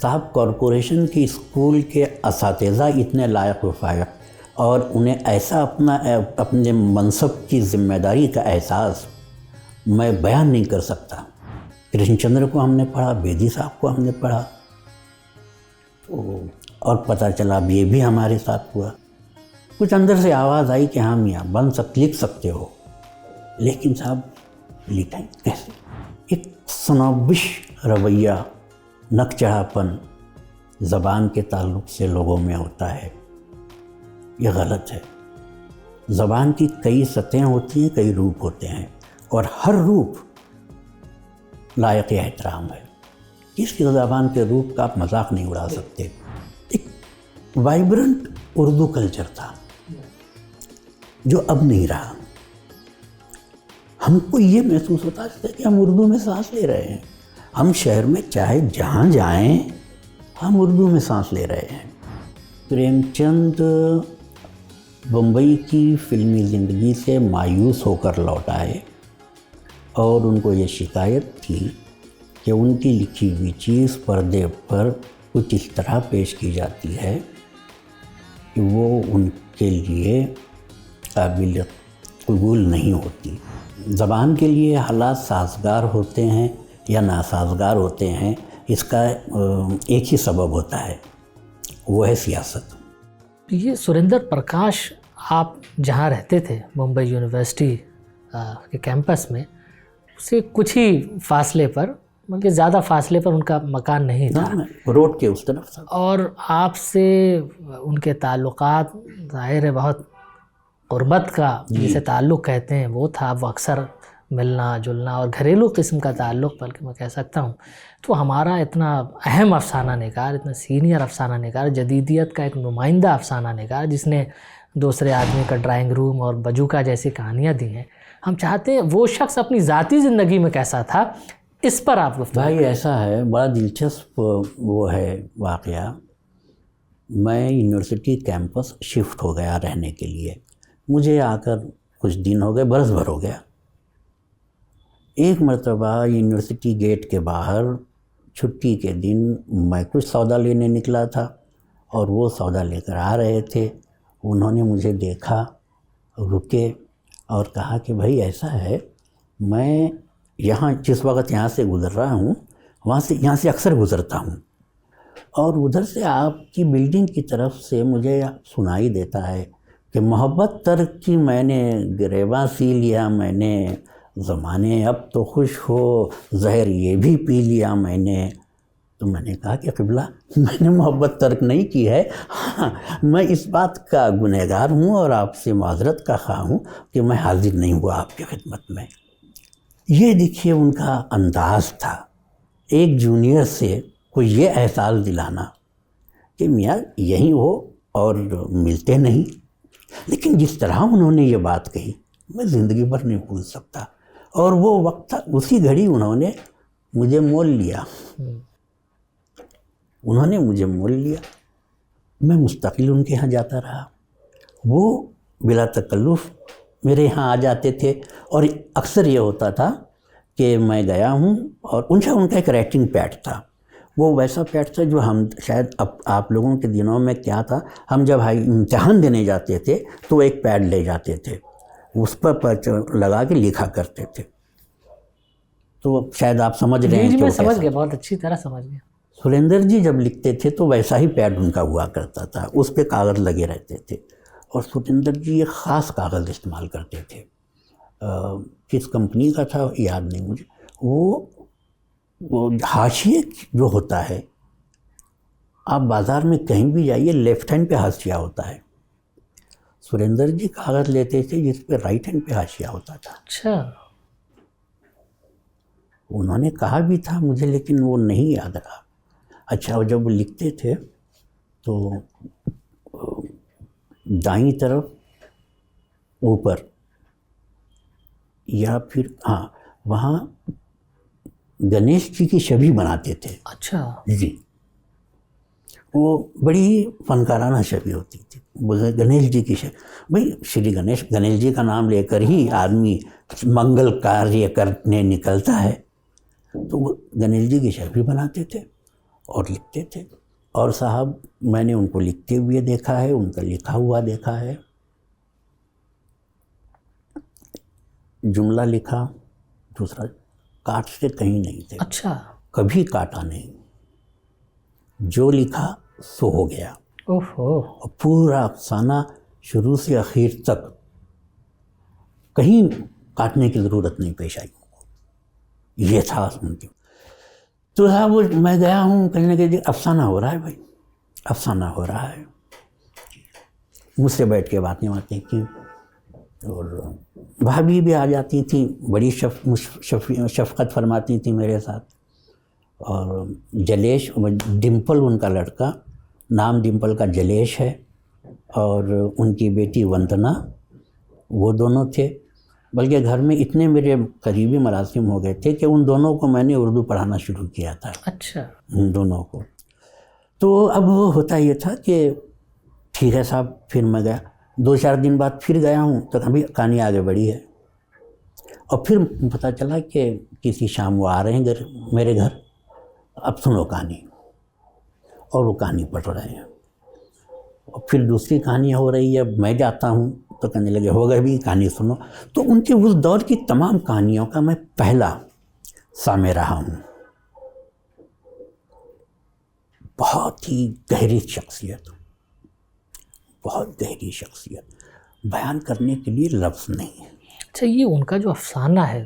صاحب کارپوریشن کی اسکول کے اساتذہ اتنے لائق و فائق اور انہیں ایسا اپنے منصب کی ذمہ داری کا احساس میں بیان نہیں کر سکتا۔ کرشن چندر کو ہم نے پڑھا، بیدی صاحب کو ہم نے پڑھا، اور پتہ چلا اب یہ بھی ہمارے ساتھ ہوا۔ کچھ اندر سے آواز آئی کہ ہاں میاں لکھ سکتے ہو، لیکن صاحب لکھیں کیسے؟ ایک سنوبش رویہ، نک چڑھاپن زبان کے تعلق سے لوگوں میں ہوتا ہے، یہ غلط ہے۔ زبان کی کئی سطحیں ہوتی ہیں، کئی روپ ہوتے ہیں، اور ہر روپ لائق احترام ہے۔ کس کی زبان کے روپ کا آپ مذاق نہیں اڑا سکتے۔ ایک وائبرنٹ اردو کلچر تھا جو اب نہیں رہا۔ ہم کو یہ محسوس ہوتا ہے کہ ہم اردو میں سانس لے رہے ہیں۔ ہم شہر میں چاہے جہاں جائیں ہم اردو میں سانس لے رہے ہیں۔ پریم چند بمبئی کی فلمی زندگی سے مایوس ہو کر لوٹ آئے، اور ان کو یہ شکایت تھی کہ ان کی لکھی ہوئی چیز پردے پر کچھ اس طرح پیش کی جاتی ہے کہ وہ ان کے لیے قابل قبول نہیں ہوتی۔ زبان کے لیے حالات سازگار ہوتے ہیں یا ناسازگار ہوتے ہیں، اس کا ایک ہی سبب ہوتا ہے، وہ ہے سیاست۔ یہ سریندر پرکاش آپ جہاں رہتے تھے ممبئی یونیورسٹی کے کیمپس میں، سے کچھ ہی فاصلے پر، بلکہ زیادہ فاصلے پر ان کا مکان نہیں تھا، روڈ کے اس طرف تھا، اور آپ سے ان کے تعلقات ظاہر ہے بہت قربت کا جسے تعلق کہتے ہیں وہ تھا، وہ اکثر ملنا جلنا اور گھریلو قسم کا تعلق بلکہ میں کہہ سکتا ہوں۔ تو ہمارا اتنا اہم افسانہ نگار، اتنا سینئر افسانہ نگار، جدیدیت کا ایک نمائندہ افسانہ نگار جس نے دوسرے آدمی کا ڈرائنگ روم اور بجوکا جیسی کہانیاں دی ہیں، ہم چاہتے ہیں وہ شخص اپنی ذاتی زندگی میں کیسا تھا، اس پر آپ گفتگو۔ بھائی ایسا ہے، بڑا دلچسپ وہ ہے واقعہ۔ میں یونیورسٹی کیمپس شفٹ ہو گیا رہنے کے لیے، مجھے آ کر کچھ دن ہو گئے، برس بھر ہو گیا۔ ایک مرتبہ یونیورسٹی گیٹ کے باہر چھٹی کے دن میں کچھ سودا لینے نکلا تھا، اور وہ سودا لے کر آ رہے تھے۔ انہوں نے مجھے دیکھا، رکے اور کہا کہ بھائی ایسا ہے، میں جس وقت یہاں سے گزر رہا ہوں یہاں سے اکثر گزرتا ہوں، اور ادھر سے آپ کی بلڈنگ کی طرف سے مجھے سنائی دیتا ہے کہ محبت ترک کی میں نے گریباں سی لیا میں نے، زمانے اب تو خوش ہو زہر یہ بھی پی لیا میں نے۔ تو میں نے کہا کہ قبلہ میں نے محبت ترک نہیں کی ہے، ہاں میں اس بات کا گنہگار ہوں اور آپ سے معذرت کا خواہ ہوں کہ میں حاضر نہیں ہوا آپ کی خدمت میں۔ یہ دیکھیے ان کا انداز تھا، ایک جونیئر سے کوئی یہ احساس دلانا کہ میاں یہیں ہو اور ملتے نہیں، لیکن جس طرح انہوں نے یہ بات کہی میں زندگی بھر نہیں بھول سکتا۔ اور وہ وقت تھا، اسی گھڑی انہوں نے مجھے مول لیا، میں مستقل ان کے ہاں جاتا رہا، وہ بلا تکلف میرے یہاں آ جاتے تھے، اور اکثر یہ ہوتا تھا کہ میں گیا ہوں اور ان کا ایک رائٹنگ پیڈ تھا، وہ ویسا پیڈ تھا جو ہم شاید اب آپ لوگوں کے دنوں میں کیا تھا، ہم جب امتحان دینے جاتے تھے تو ایک پیڈ لے جاتے تھے، اس پر لگا کے لکھا کرتے تھے، تو شاید آپ سمجھ رہے ہیں جی کہ میں سمجھ گیا، بہت اچھی طرح سمجھ گیا۔ سریندر جی جب لکھتے تھے تو ویسا ہی پیڈ ان کا ہوا کرتا تھا، اس پہ کاغذ لگے رہتے تھے، اور سریندر جی ایک خاص کاغذ استعمال کرتے تھے، کس کمپنی کا تھا یاد نہیں مجھے، وہ حاشیے جو ہوتا ہے، آپ بازار میں کہیں بھی جائیے لیفٹ ہینڈ پہ حاشیہ ہوتا ہے، سریندر جی کاغذ لیتے تھے جس پہ رائٹ ہینڈ پہ حاشیہ ہوتا تھا۔ اچھا، انہوں نے کہا بھی تھا مجھے، لیکن وہ نہیں یاد رہا۔ اچھا، جب وہ لکھتے تھے تو دائیں طرف اوپر یا پھر وہاں گنیش جی کی شبیہ بناتے تھے۔ اچھا جی، وہ بڑی فنکارانہ شبیہ ہوتی تھی، گنیش جی کی شبیہ۔ بھائی شری گنیش جی کا نام لے کر ہی آدمی منگل کاریہ کرنے نکلتا ہے، تو وہ گنیش جی کی شبیہ بناتے تھے، اور لکھتے تھے. اور صاحب میں نے ان کو لکھتے ہوئے دیکھا ہے, ان کا لکھا ہوا دیکھا ہے. جملہ لکھا, دوسرا کاٹتے کہیں نہیں تھے. اچھا. کبھی کاٹا نہیں. جو لکھا سو ہو گیا. اور پورا افسانہ شروع سے آخر تک کہیں کاٹنے کی ضرورت نہیں پیش آئی. یہ تھا ان کے. تو صاحب میں گیا ہوں کہنے کہ افسانہ ہو رہا ہے بھائی, افسانہ ہو رہا ہے. مجھ سے بیٹھ کے باتیں کی, اور بھابھی بھی آ جاتی تھیں, بڑی شفقت فرماتی تھیں میرے ساتھ. اور جلیش, ڈمپل ان کا لڑکا, نام ڈمپل کا جلیش ہے, اور ان کی بیٹی وندنا, وہ دونوں تھے. بلکہ گھر میں اتنے میرے قریبی مراسم ہو گئے تھے کہ ان دونوں کو میں نے اردو پڑھانا شروع کیا تھا. اچھا. ان دونوں کو. تو اب ہوتا یہ تھا کہ ٹھیک ہے صاحب, پھر میں گیا. 2-4 دن بعد پھر گیا ہوں تو ابھی کہانی آگے بڑھی ہے. اور پھر پتہ چلا کہ کسی شام وہ آ رہے ہیں میرے گھر, اب سنو کہانی. اور وہ کہانی پڑھ رہے ہیں. اور پھر دوسری کہانی ہو رہی ہے, میں جاتا ہوں تو کہنے لگے ہو گئے بھی کہانی سنو. تو ان کے اس دور کی تمام کہانیوں کا میں پہلا سامع رہا ہوں. بہت ہی گہری شخصیت, بہت گہری شخصیت, بیان کرنے کے لیے لفظ نہیں ہے. اچھا, یہ ان کا جو افسانہ ہے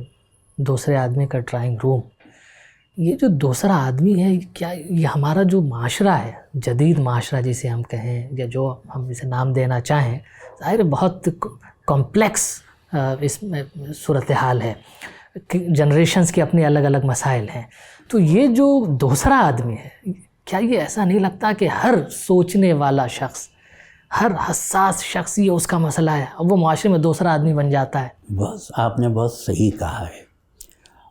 دوسرے آدمی کا ڈرائنگ روم, یہ جو دوسرا آدمی ہے, کیا یہ ہمارا جو معاشرہ ہے, جدید معاشرہ جسے ہم کہیں یا جو ہم اسے نام دینا چاہیں, ظاہر بہت کمپلیکس اس میں صورتحال ہے, جنریشنز کے اپنے الگ الگ مسائل ہیں. تو یہ جو دوسرا آدمی ہے, کیا یہ ایسا نہیں لگتا کہ ہر سوچنے والا شخص, ہر حساس شخص یہ اس کا مسئلہ ہے, اب وہ معاشرے میں دوسرا آدمی بن جاتا ہے؟ بس آپ نے بہت صحیح کہا ہے.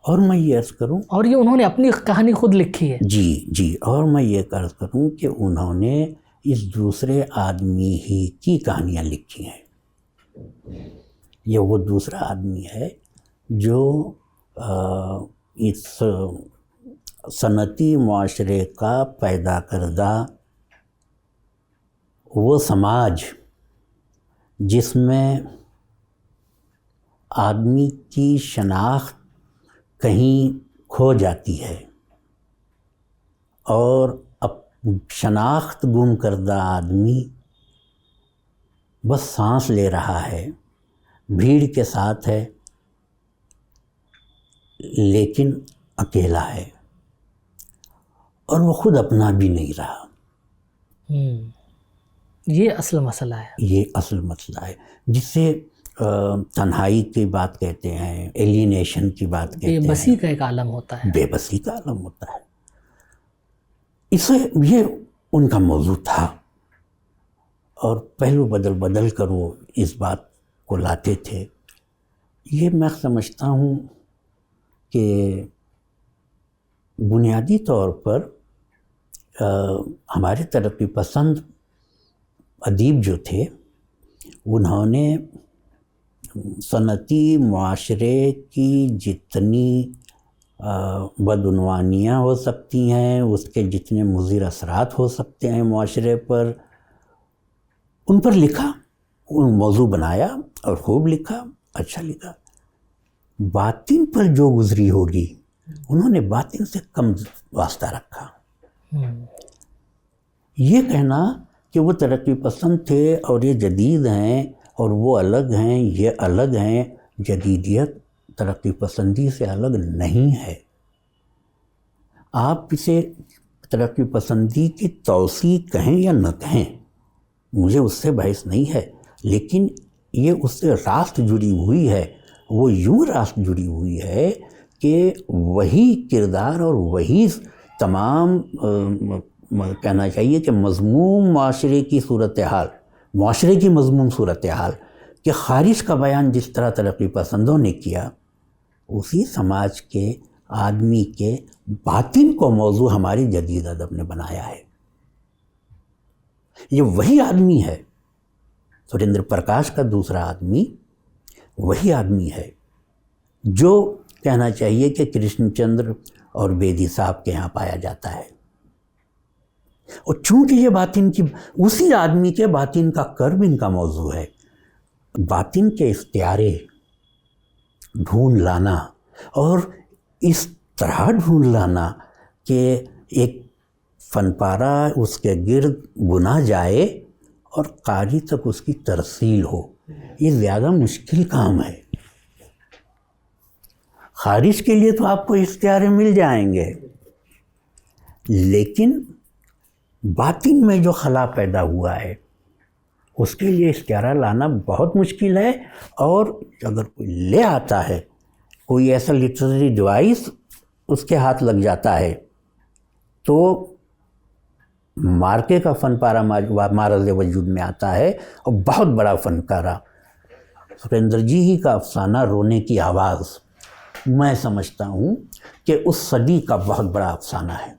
اور میں یہ عرض کروں, اور یہ انہوں نے اپنی کہانی خود لکھی ہے. جی, اور میں یہ عرض کروں کہ انہوں نے اس دوسرے آدمی ہی کی کہانیاں لکھی ہیں. یہ وہ دوسرا آدمی ہے جو اس صنعتی معاشرے کا پیدا کردہ وہ سماج جس میں آدمی کی شناخت کہیں کھو جاتی ہے, اور اب شناخت گم کردہ آدمی بس سانس لے رہا ہے, بھیڑ کے ساتھ ہے لیکن اکیلا ہے, اور وہ خود اپنا بھی نہیں رہا. یہ اصل مسئلہ ہے. یہ اصل مسئلہ ہے جسے تنہائی کی بات کہتے ہیں, ایلینیشن کی بات کہتے ہیں. بے بسی کا ایک عالم ہوتا ہے. بے بسی کا عالم ہوتا ہے. اسے یہ ان کا موضوع تھا, اور پہلو بدل کر وہ اس بات کو لاتے تھے. یہ میں سمجھتا ہوں کہ بنیادی طور پر ہمارے ترقی پسند ادیب جو تھے, انہوں نے صنعتی معاشرے کی جتنی بدعنوانیاں ہو سکتی ہیں, اس کے جتنے مضر اثرات ہو سکتے ہیں معاشرے پر, ان پر لکھا, ان موضوع بنایا اور خوب لکھا, اچھا لکھا. باطن پر جو گزری ہوگی انہوں نے باطن سے کم واسطہ رکھا. یہ کہنا کہ وہ ترقی پسند تھے اور یہ جدید ہیں اور وہ الگ ہیں, یہ الگ ہیں, جدیدیت ترقی پسندی سے الگ نہیں ہے. آپ اسے ترقی پسندی کی توسیع کہیں یا نہ کہیں, مجھے اس سے بحث نہیں ہے, لیکن یہ اس سے راست جڑی ہوئی ہے. وہ یوں راست جڑی ہوئی ہے کہ وہی کردار اور وہی تمام کہنا چاہیے کہ مضموم معاشرے کی صورتحال, معاشرے کی مضموم صورتحال کہ خارج کا بیان جس طرح ترقی پسندوں نے کیا, اسی سماج کے آدمی کے باطن کو موضوع ہماری جدید ادب نے بنایا ہے. یہ وہی آدمی ہے, سریندر پرکاش کا دوسرا آدمی وہی آدمی ہے جو کہنا چاہیے کہ کرشن چندر اور بیدی صاحب کے ہاں پایا جاتا ہے. اور چونکہ یہ باطن کی اسی آدمی کے باطن کا کرب ان کا موضوع ہے، باطن کے اختیارے ڈھونڈ لانا، اور اس طرح ڈھونڈ لانا کہ ایک فن پارہ اس کے گرد بنا جائے اور قاری تک اس کی ترسیل ہو، یہ زیادہ مشکل کام ہے۔ خارج کے لیے تو آپ کو اختیارے مل جائیں گے، لیکن باطن میں جو خلا پیدا ہوا ہے اس کے لیے اختیارہ لانا بہت مشکل ہے، اور اگر کوئی لے آتا ہے، کوئی ایسا لٹریری ڈیوائس اس کے ہاتھ لگ جاتا ہے، تو مارکے کا فن پارہ معرض وجود میں آتا ہے، اور بہت بڑا فنکارہ سریندر جی ہی کا افسانہ رونے کی آواز میں سمجھتا ہوں کہ اس صدی کا بہت بڑا افسانہ ہے۔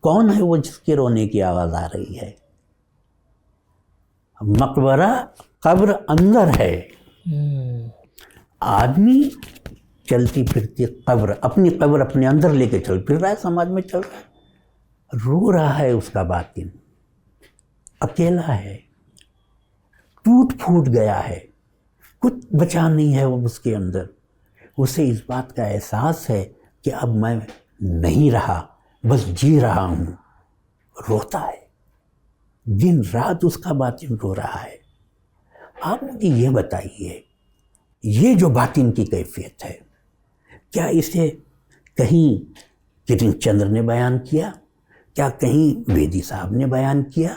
کون ہے وہ جس کے رونے کی آواز آ رہی ہے؟ مقبرہ قبر اندر ہے، آدمی چلتی پھرتی قبر، اپنی قبر اپنے اندر لے کے چل پھر رہا ہے، سماج میں چل رہا ہے، رو رہا ہے، اس کا باطن اکیلا ہے، ٹوٹ پھوٹ گیا ہے، کچھ بچا نہیں ہے وہ اس کے اندر۔ اسے اس بات کا احساس ہے کہ اب میں نہیں رہا، بس جی رہا ہوں، روتا ہے، دن رات اس کا باطن رو رہا ہے۔ آپ مجھے یہ بتائیے، یہ جو باطن کی کیفیت ہے، کیا اسے کہیں کرن چندر نے بیان کیا؟ کیا کہیں بیدی صاحب نے بیان کیا؟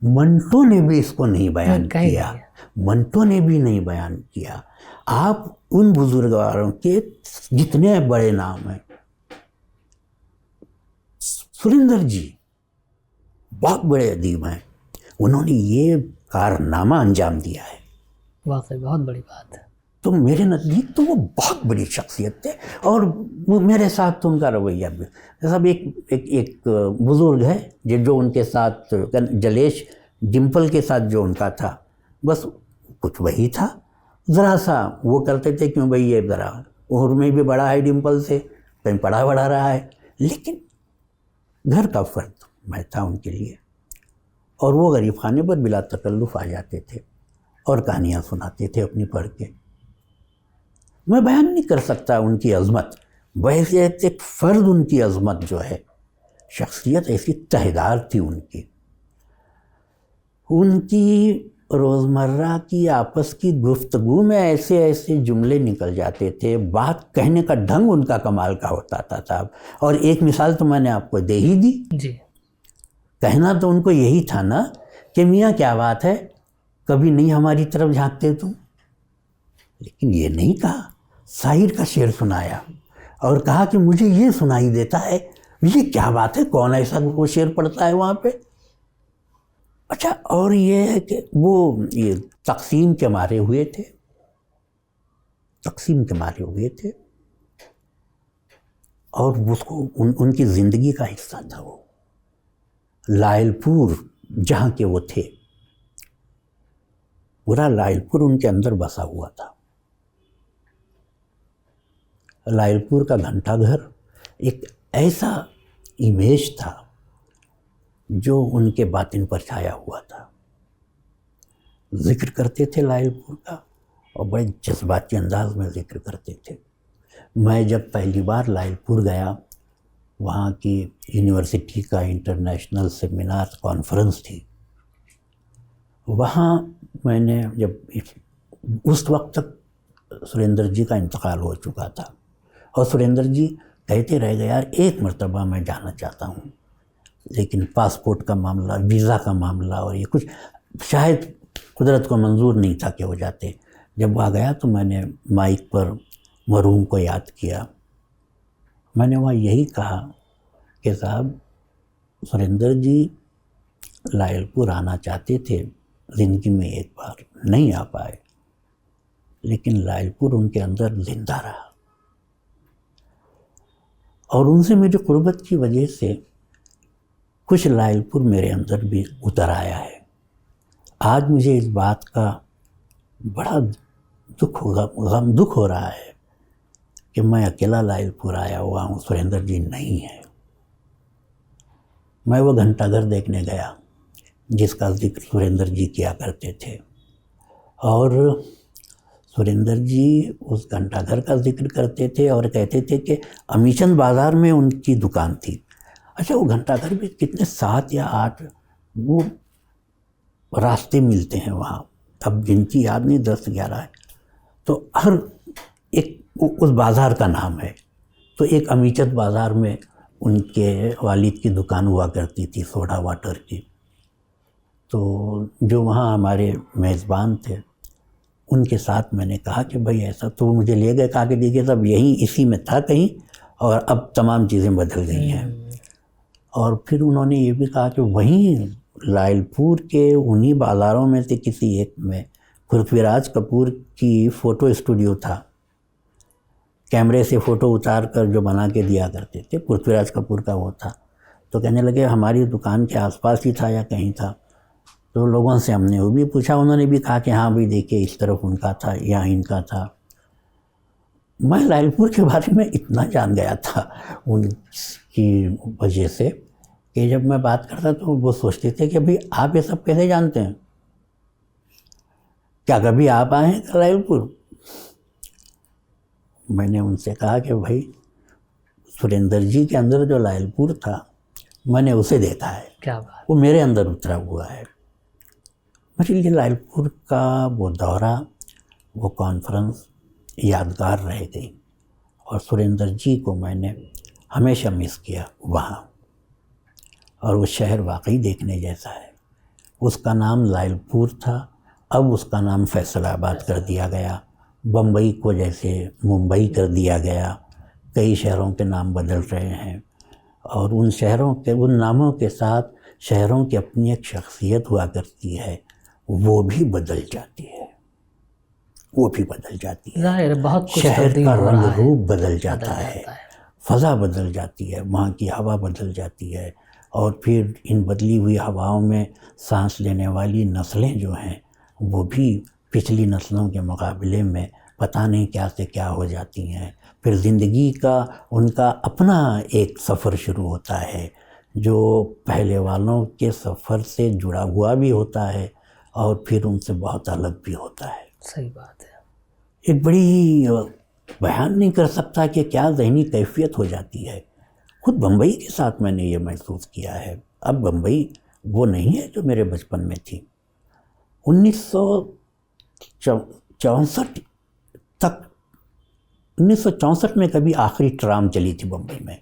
منٹو نے بھی اس کو نہیں بیان کیا، منٹو نے بھی نہیں بیان کیا۔ آپ ان بزرگواروں کے جتنے بڑے نام ہیں، سریندر جی بہت بڑے ادیب ہیں، انہوں نے یہ کارنامہ انجام دیا ہے، واقعی بہت بڑی بات ہے۔ تو میرے نزدیک تو وہ بہت بڑی شخصیت تھے، اور وہ میرے ساتھ تو ان کا رویہ بھی سب ایک بزرگ ہے جو ان کے ساتھ جلیش ڈمپل کے ساتھ جو ان کا تھا، بس کچھ وہی تھا، ذرا سا وہ کرتے تھے کہ بھئی یہ ذرا عمر میں بھی بڑا ہے ڈمپل سے، کہیں پڑھا رہا ہے، لیکن گھر کا فرد میں تھا ان کے لیے، اور وہ غریب خانے پر بلا تکلف آ جاتے تھے اور کہانیاں سناتے تھے اپنی پڑھ کے۔ میں بیان نہیں کر سکتا ان کی عظمت، ویسے ایک فرد ان کی عظمت جو ہے، شخصیت ایسی تہدار تھی ان کی روزمرہ کی آپس کی گفتگو میں ایسے جملے نکل جاتے تھے، بات کہنے کا ڈھنگ ان کا کمال کا ہوتا تھا۔ اور ایک مثال تو میں نے آپ کو دے ہی دی، جی، کہنا تو ان کو یہی تھا نا کہ میاں کیا بات ہے، کبھی نہیں ہماری طرف جھانکتے تم، لیکن یہ نہیں کہا، شاعر کا شعر سنایا اور کہا کہ مجھے یہ سنائی دیتا ہے، یہ کیا بات ہے، کون ایسا وہ شعر پڑھتا ہے وہاں پہ؟ اچھا، اور یہ ہے کہ وہ یہ تقسیم کے مارے ہوئے تھے، اور اس کو ان کی زندگی کا حصہ تھا وہ۔ لائل پور جہاں کے وہ تھے، پورا لائل پور ان کے اندر بسا ہوا تھا۔ لائل پور کا گھنٹہ گھر ایک ایسا امیج تھا جو ان کے باطن پر چھایا ہوا تھا۔ ذکر کرتے تھے لائل پور کا، اور بڑے جذباتی انداز میں ذکر کرتے تھے۔ میں جب پہلی بار لائل پور گیا، وہاں کی یونیورسٹی کا انٹرنیشنل سیمینار کانفرنس تھی، وہاں میں نے جب اس وقت تک سریندر جی کا انتقال ہو چکا تھا، اور سریندر جی کہتے رہ گئے یار ایک مرتبہ میں جانا چاہتا ہوں، لیکن پاسپورٹ کا معاملہ، ویزا کا معاملہ، اور یہ کچھ شاید قدرت کو منظور نہیں تھا کہ ہو جاتے۔ جب وہاں گیا تو میں نے مائک پر مرحوم کو یاد کیا، میں نے وہاں یہی کہا کہ صاحب سریندر جی لائل پور آنا چاہتے تھے، زندگی میں ایک بار نہیں آ پائے، لیکن لائل پور ان کے اندر زندہ رہا، اور ان سے میری قربت کی وجہ سے کچھ لائل پور میرے اندر بھی اتر آیا ہے۔ آج مجھے اس بات کا بڑا دکھ ہو رہا ہے کہ میں اکیلا لائل پور آیا ہوا ہوں، سریندر جی نہیں ہے۔ میں وہ گھنٹہ گھر دیکھنے گیا جس کا ذکر سریندر جی کیا کرتے تھے، اور سریندر جی اس گھنٹہ گھر کا ذکر کرتے تھے اور کہتے تھے کہ امیچند بازار میں ان کی دکان تھی۔ اچھا، وہ گھنٹہ گھر بھی کتنے 7 یا 8 وہ راستے ملتے ہیں وہاں، اب گنتی یاد نہیں، 10-11 ہے، تو ہر ایک اس بازار کا نام ہے۔ تو ایک امیچند بازار میں ان کے والد کی دکان ہوا کرتی تھی سوڈا واٹر کی، تو جو وہاں ہمارے میزبان تھے ان کے ساتھ میں نے کہا کہ بھائی ایسا، تو مجھے لے گئے، کہا کہ دیکھیے صاحب یہیں اسی میں تھا کہیں، اور اب تمام چیزیں بدل گئی ہیں۔ اور پھر انہوں نے یہ بھی کہا کہ وہیں لائل پور کے انہی بازاروں میں سے کسی ایک میں پرتھوی راج کپور کی فوٹو اسٹوڈیو تھا، کیمرے سے فوٹو اتار کر جو بنا کے دیا کرتے تھے، پرتھوی راج کپور کا وہ تھا۔ تو کہنے لگے ہماری دکان کے آس پاس ہی تھا یا کہیں تھا، تو لوگوں سے ہم نے وہ بھی پوچھا، انہوں نے بھی کہا کہ ہاں بھائی دیکھیے اس طرف ان کا تھا یا ان کا تھا۔ میں لائل پور کے بارے میں اتنا جان گیا تھا ان کی وجہ سے کہ جب میں بات کرتا تو وہ سوچتے تھے کہ بھائی آپ یہ سب کیسے جانتے ہیں، کیا کبھی آپ آئے ہیں لائل پور؟ میں نے ان سے کہا کہ بھائی سریندر جی کے اندر جو لائل پور تھا میں نے اسے دیکھا ہے، کیا بات، وہ میرے اندر اترا ہوا ہے۔ میرے لیے لائل پور کا وہ دورہ، وہ کانفرنس یادگار رہ گئی، اور سریندر جی کو میں نے ہمیشہ مس کیا وہاں، اور وہ شہر واقعی دیکھنے جیسا ہے۔ اس کا نام لائل پور تھا، اب اس کا نام فیصل آباد کر دیا گیا، بمبئی کو جیسے ممبئی کر دیا گیا، کئی شہروں کے نام بدل رہے ہیں، اور ان شہروں کے ان ناموں کے ساتھ شہروں کی اپنی ایک شخصیت ہوا کرتی ہے، وہ بھی بدل جاتی ہے، وہ بھی بدل جاتی ہے۔ ظاہر ہے بہت کچھ شہر تبدیل کا ہو رنگ رہا ہے، روپ بدل جاتا ہے، فضا بدل جاتی ہے، وہاں کی ہوا بدل جاتی ہے، اور پھر ان بدلی ہوئی ہواؤں میں سانس لینے والی نسلیں جو ہیں وہ بھی پچھلی نسلوں کے مقابلے میں پتہ نہیں کیا سے کیا ہو جاتی ہیں۔ پھر زندگی کا ان کا اپنا ایک سفر شروع ہوتا ہے جو پہلے والوں کے سفر سے جڑا ہوا بھی ہوتا ہے اور پھر ان سے بہت الگ بھی ہوتا ہے۔ صحیح بات ہے۔ ایک بڑی بیان نہیں کر سکتا کہ کیا ذہنی کیفیت ہو جاتی ہے۔ خود بمبئی کے ساتھ میں نے یہ محسوس کیا ہے۔ اب بمبئی وہ نہیں ہے جو میرے بچپن میں تھی۔ 1964 تک، 1964 میں کبھی آخری ٹرام چلی تھی بمبئی میں،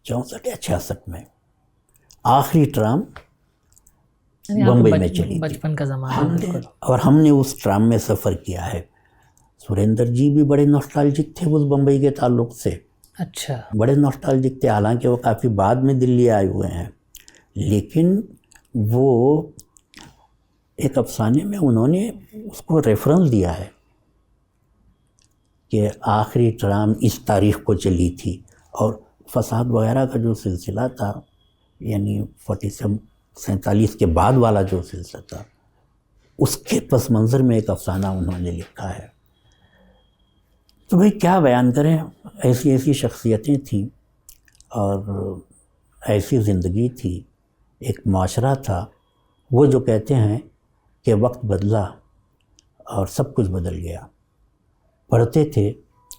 64 یا 66 میں آخری ٹرام بمبئی میں چلی تھی، بچپن کا زمانہ، اور ہم نے اس ٹرام میں سفر کیا ہے۔ سریندر جی بھی بڑے نوسٹالجک تھے اس بمبئی کے تعلق سے، اچھا، بڑے نوسٹالجک تھے، حالانکہ وہ کافی بعد میں دلی آئے ہوئے ہیں، لیکن وہ ایک افسانے میں انہوں نے اس کو ریفرنس دیا ہے کہ آخری ٹرام اس تاریخ کو چلی تھی، اور فساد وغیرہ کا جو سلسلہ تھا، یعنی 47 کے بعد والا جو سلسلہ تھا، اس کے پس منظر میں ایک افسانہ انہوں نے لکھا ہے۔ تو بھئی کیا بیان کریں، ایسی ایسی شخصیتیں تھیں اور ایسی زندگی تھی، ایک معاشرہ تھا۔ وہ جو کہتے ہیں کہ وقت بدلا اور سب کچھ بدل گیا، پڑھتے تھے،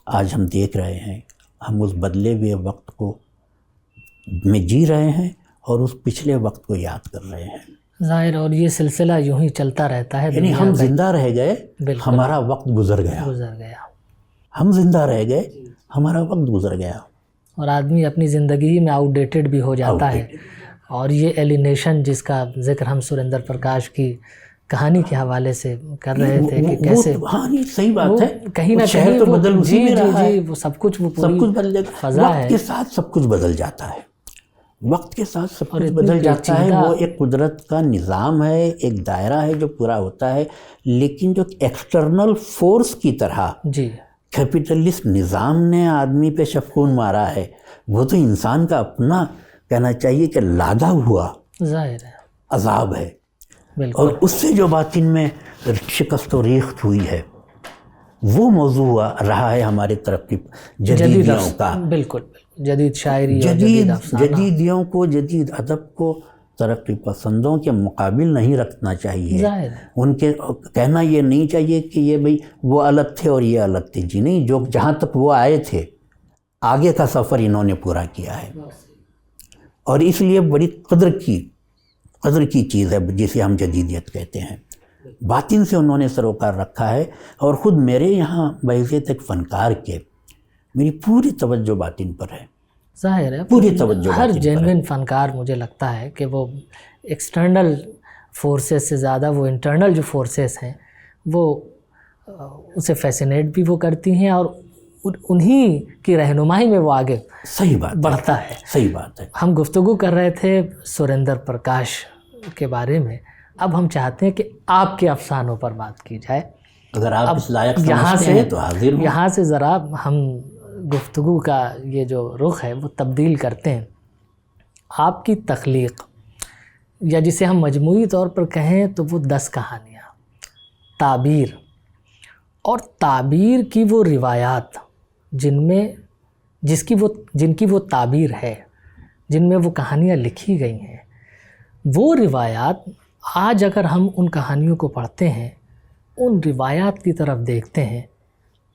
آج ہم دیکھ رہے ہیں، ہم اس بدلے ہوئے وقت کو میں جی رہے ہیں اور اس پچھلے وقت کو یاد کر رہے ہیں۔ ظاہر، اور یہ سلسلہ یوں ہی چلتا رہتا ہے، یعنی ہم زندہ رہ گئے، ہمارا وقت گزر گیا، ہم زندہ رہ گئے، ہمارا وقت گزر گیا، اور آدمی اپنی زندگی میں آؤٹ ڈیٹڈ بھی ہو جاتا ہے۔ اور یہ ایلینیشن جس کا ذکر ہم سریندر پرکاش کی کہانی کے حوالے سے کر رہے تھے کہ کیسے، ہاں نہیں صحیح بات ہے، کہیں نہ شہر کہیں تو بدل اسی میں رہا ہے، وہ سب کچھ، وہ سب کچھ بدل جاتا ہے، فضا ہے، وقت کے ساتھ سب کچھ بدل جاتا ہے، وقت کے ساتھ سب کچھ بدل جاتا ہے۔ وہ ایک قدرت کا نظام ہے، ایک دائرہ ہے جو پورا ہوتا ہے، لیکن جو ایکسٹرنل فورس کی طرح جی کیپٹلسٹ نظام نے آدمی پہ شفقون مارا ہے، وہ تو انسان کا اپنا کہنا چاہیے کہ لادا ہوا ظاہر ہے، عذاب ہے، بالکل، اور اس سے جو باطن میں شکست و ریخت ہوئی ہے وہ موضوع رہا ہے ہمارے ترقی جدیدیوں کا۔ بالکل۔ جدید شاعری اور جدید افسانہ، جدیدیوں کو، جدید ادب کو ترقی پسندوں کے مقابل نہیں رکھنا چاہیے. ظاہر ہے. ان کے کہنا یہ نہیں چاہیے کہ یہ بھئی وہ الگ تھے اور یہ الگ تھے. جی نہیں، جو جہاں تک وہ آئے تھے آگے کا سفر انہوں نے پورا کیا ہے، اور اس لیے بڑی قدر کی چیز ہے جسے ہم جدیدیت کہتے ہیں. باطن سے انہوں نے سروکار رکھا ہے، اور خود میرے یہاں بحیثیت ایک فنکار کے میری پوری توجہ باطن پر ہے. ظاہر ہے پوری توجہ ہر باطن پر ہے. جینوئن فنکار مجھے لگتا ہے کہ وہ ایکسٹرنل فورسز سے زیادہ وہ انٹرنل جو فورسز ہیں وہ اسے فیسینیٹ بھی وہ کرتی ہیں، اور انہی کی رہنمائی میں وہ آگے صحیح بات بڑھتا ہے. صحیح بات ہے. ہم گفتگو کر رہے تھے سریندر پرکاش کے بارے میں، اب ہم چاہتے ہیں کہ آپ کے افسانوں پر بات کی جائے. اگر آپ اس لائق یہاں سمجھتے ہیں تو حاضر ہوں. یہاں سے ذرا ہم گفتگو کا یہ جو رخ ہے وہ تبدیل کرتے ہیں. آپ کی تخلیق، یا جسے ہم مجموعی طور پر کہیں تو وہ 10 کہانیاں، تعبیر، اور تعبیر کی وہ روایات جن کی وہ تعبیر ہے، جن میں وہ کہانیاں لکھی گئی ہیں، وہ روایات آج اگر ہم ان کہانیوں کو پڑھتے ہیں، ان روایات کی طرف دیکھتے ہیں،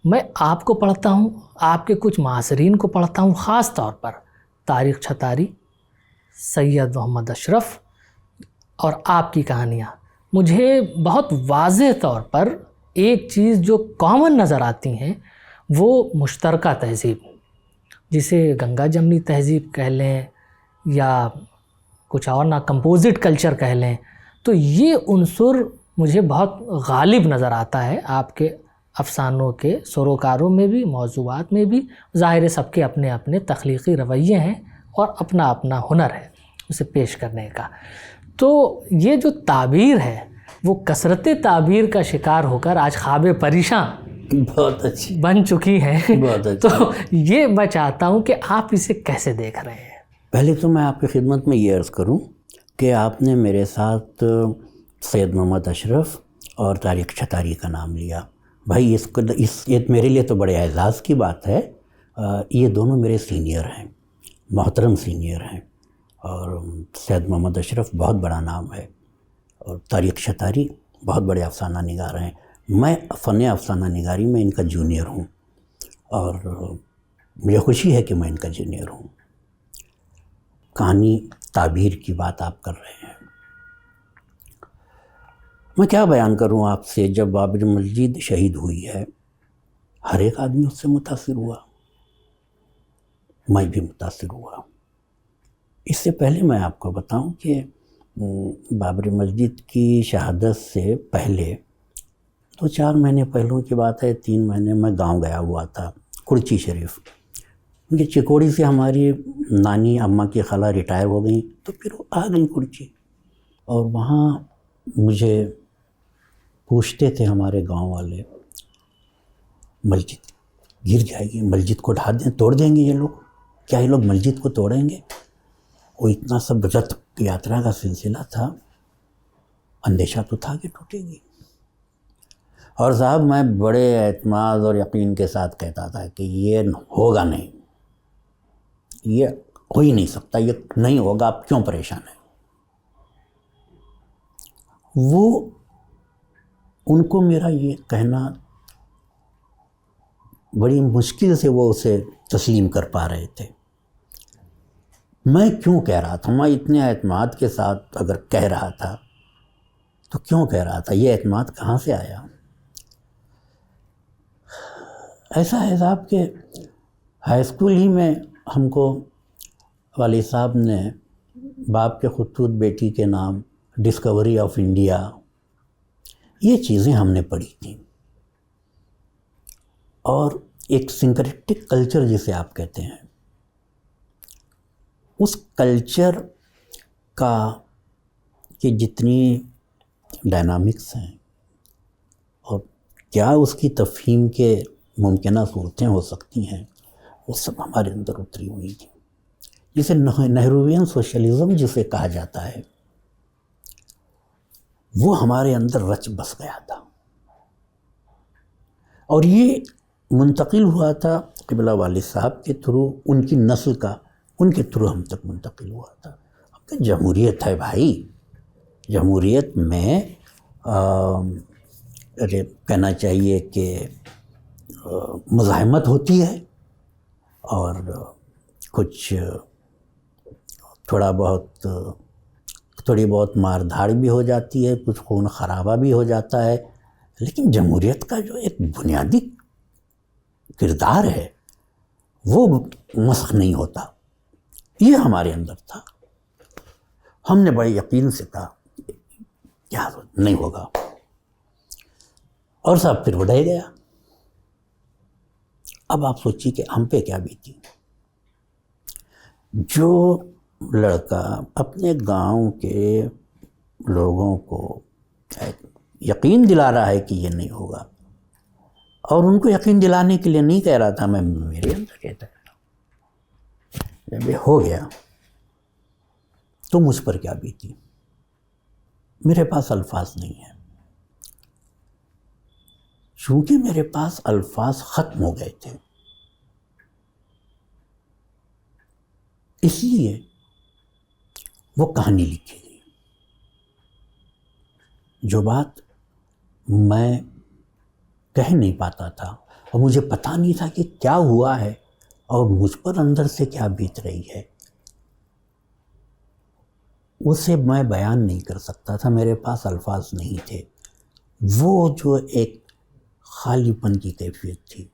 میں آپ کو پڑھتا ہوں، آپ کے کچھ معاصرین کو پڑھتا ہوں، خاص طور پر طارق چھتاری، سید محمد اشرف اور آپ کی کہانیاں، مجھے بہت واضح طور پر ایک چیز جو کامن نظر آتی ہیں وہ مشترکہ تہذیب، جسے گنگا جمنی تہذیب کہہ لیں یا کچھ اور نہ کمپوزٹ کلچر کہہ لیں، تو یہ عنصر مجھے بہت غالب نظر آتا ہے آپ کے افسانوں کے سروکاروں میں بھی، موضوعات میں بھی. ظاہر سب کے اپنے اپنے تخلیقی رویے ہیں اور اپنا اپنا ہنر ہے اسے پیش کرنے کا. تو یہ جو تعبیر ہے وہ کثرت تعبیر کا شکار ہو کر آج خواب پریشاں بہت اچھی بن چکی ہے. بہت اچھی. تو یہ میں چاہتا ہوں کہ آپ اسے کیسے دیکھ رہے ہیں؟ پہلے تو میں آپ کی خدمت میں یہ عرض کروں کہ آپ نے میرے ساتھ سید محمد اشرف اور طارق چھتاری کا نام لیا. بھائی یہ میرے لیے تو بڑے اعزاز کی بات ہے. یہ دونوں میرے سینئر ہیں، محترم سینئر ہیں، اور سید محمد اشرف بہت بڑا نام ہے، اور طارق چھتاری بہت بڑے افسانہ نگار ہیں. میں فن افسانہ نگاری میں ان کا جونیئر ہوں، اور مجھے خوشی ہے کہ میں ان کا جونیئر ہوں. کہانی تعبیر کی بات آپ کر رہے ہیں، میں کیا بیان کروں آپ سے. جب بابر مسجد شہید ہوئی ہے، ہر ایک آدمی اس سے متاثر ہوا، میں بھی متاثر ہوا. اس سے پہلے میں آپ کو بتاؤں کہ بابر مسجد کی شہادت سے پہلے 2-4 مہینے پہلوں کی بات ہے، 3 مہینے میں گاؤں گیا ہوا تھا، کڑچی شریف. کیونکہ چکوڑی سے ہماری نانی اماں کی خالہ ریٹائر ہو گئیں، تو پھر وہ آ گئیں کڑچی. اور وہاں مجھے پوچھتے تھے ہمارے گاؤں والے، مسجد گر جائے گی، مسجد کو توڑ دیں گے یہ لوگ، کیا یہ لوگ مسجد کو توڑیں گے؟ وہ اتنا سب رتھ یاترا کا سلسلہ تھا، اندیشہ تو تھا کہ ٹوٹے گی. اور صاحب میں بڑے اعتماد اور یقین کے ساتھ کہتا تھا کہ یہ ہوگا نہیں، یہ ہو ہی نہیں سکتا، یہ نہیں ہوگا، آپ کیوں پریشان ہیں. وہ ان کو میرا یہ کہنا بڑی مشکل سے وہ اسے تسلیم کر پا رہے تھے. میں کیوں کہہ رہا تھا، میں اتنے اعتماد کے ساتھ اگر کہہ رہا تھا تو کیوں کہہ رہا تھا، یہ اعتماد کہاں سے آیا؟ ایسا ہے صاحب کہ ہائی اسکول ہی میں ہم کو والد صاحب نے باپ کے خطوط بیٹی کے نام، ڈسکوری آف انڈیا، یہ چیزیں ہم نے پڑھی تھیں. اور ایک سنکریٹک کلچر جسے آپ کہتے ہیں، اس کلچر کا کہ جتنی ڈائنامکس ہیں اور کیا اس کی تفہیم کے ممکنہ صورتیں ہو سکتی ہیں، وہ سب ہمارے اندر اتری ہوئی تھی. جسے نہروین سوشلزم جسے کہا جاتا ہے، وہ ہمارے اندر رچ بس گیا تھا. اور یہ منتقل ہوا تھا قبلہ والد صاحب کے تھرو، ان کی نسل کا ان کے تھرو ہم تک منتقل ہوا تھا. اب کہ جمہوریت ہے بھائی، جمہوریت میں کہنا چاہیے کہ مزاحمت ہوتی ہے اور کچھ تھوڑی بہت مار دھاڑ بھی ہو جاتی ہے، کچھ خون خرابہ بھی ہو جاتا ہے، لیکن جمہوریت کا جو ایک بنیادی کردار ہے وہ مسخ نہیں ہوتا. یہ ہمارے اندر تھا. ہم نے بڑے یقین سے کہا کیا نہیں ہوگا، اور صاحب پھر وہ ڈہ گیا. اب آپ سوچیے کہ ہم پہ کیا بیتی. جو لڑکا اپنے گاؤں کے لوگوں کو یقین دلا رہا ہے کہ یہ نہیں ہوگا، اور ان کو یقین دلانے کے لیے نہیں کہہ رہا تھا، میں میرے اندر کہتا تھا جب یہ ہو گیا تو مجھ پر کیا بیتی. میرے پاس الفاظ نہیں ہیں، چونکہ میرے پاس الفاظ ختم ہو گئے تھے، اس لیے وہ کہانی لکھی گئی. جو بات میں کہہ نہیں پاتا تھا اور مجھے پتہ نہیں تھا کہ کیا ہوا ہے اور مجھ پر اندر سے کیا بیت رہی ہے، اسے میں بیان نہیں کر سکتا تھا، میرے پاس الفاظ نہیں تھے. وہ جو ایک خالی پن کی کیفیت تھی،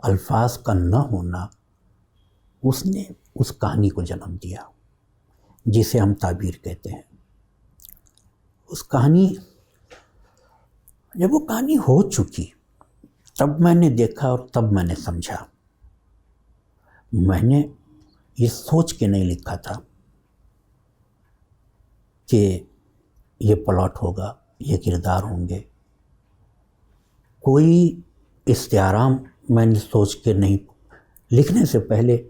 الفاظ کا نہ ہونا، اس نے اس کہانی کو جنم دیا جسے ہم تعبیر کہتے ہیں. اس کہانی، جب وہ کہانی ہو چکی تب میں نے دیکھا اور تب میں نے سمجھا. میں نے یہ سوچ کے نہیں لکھا تھا کہ یہ پلاٹ ہوگا، یہ کردار ہوں گے. کوئی استعارام میں نے سوچ کے نہیں، لکھنے سے پہلے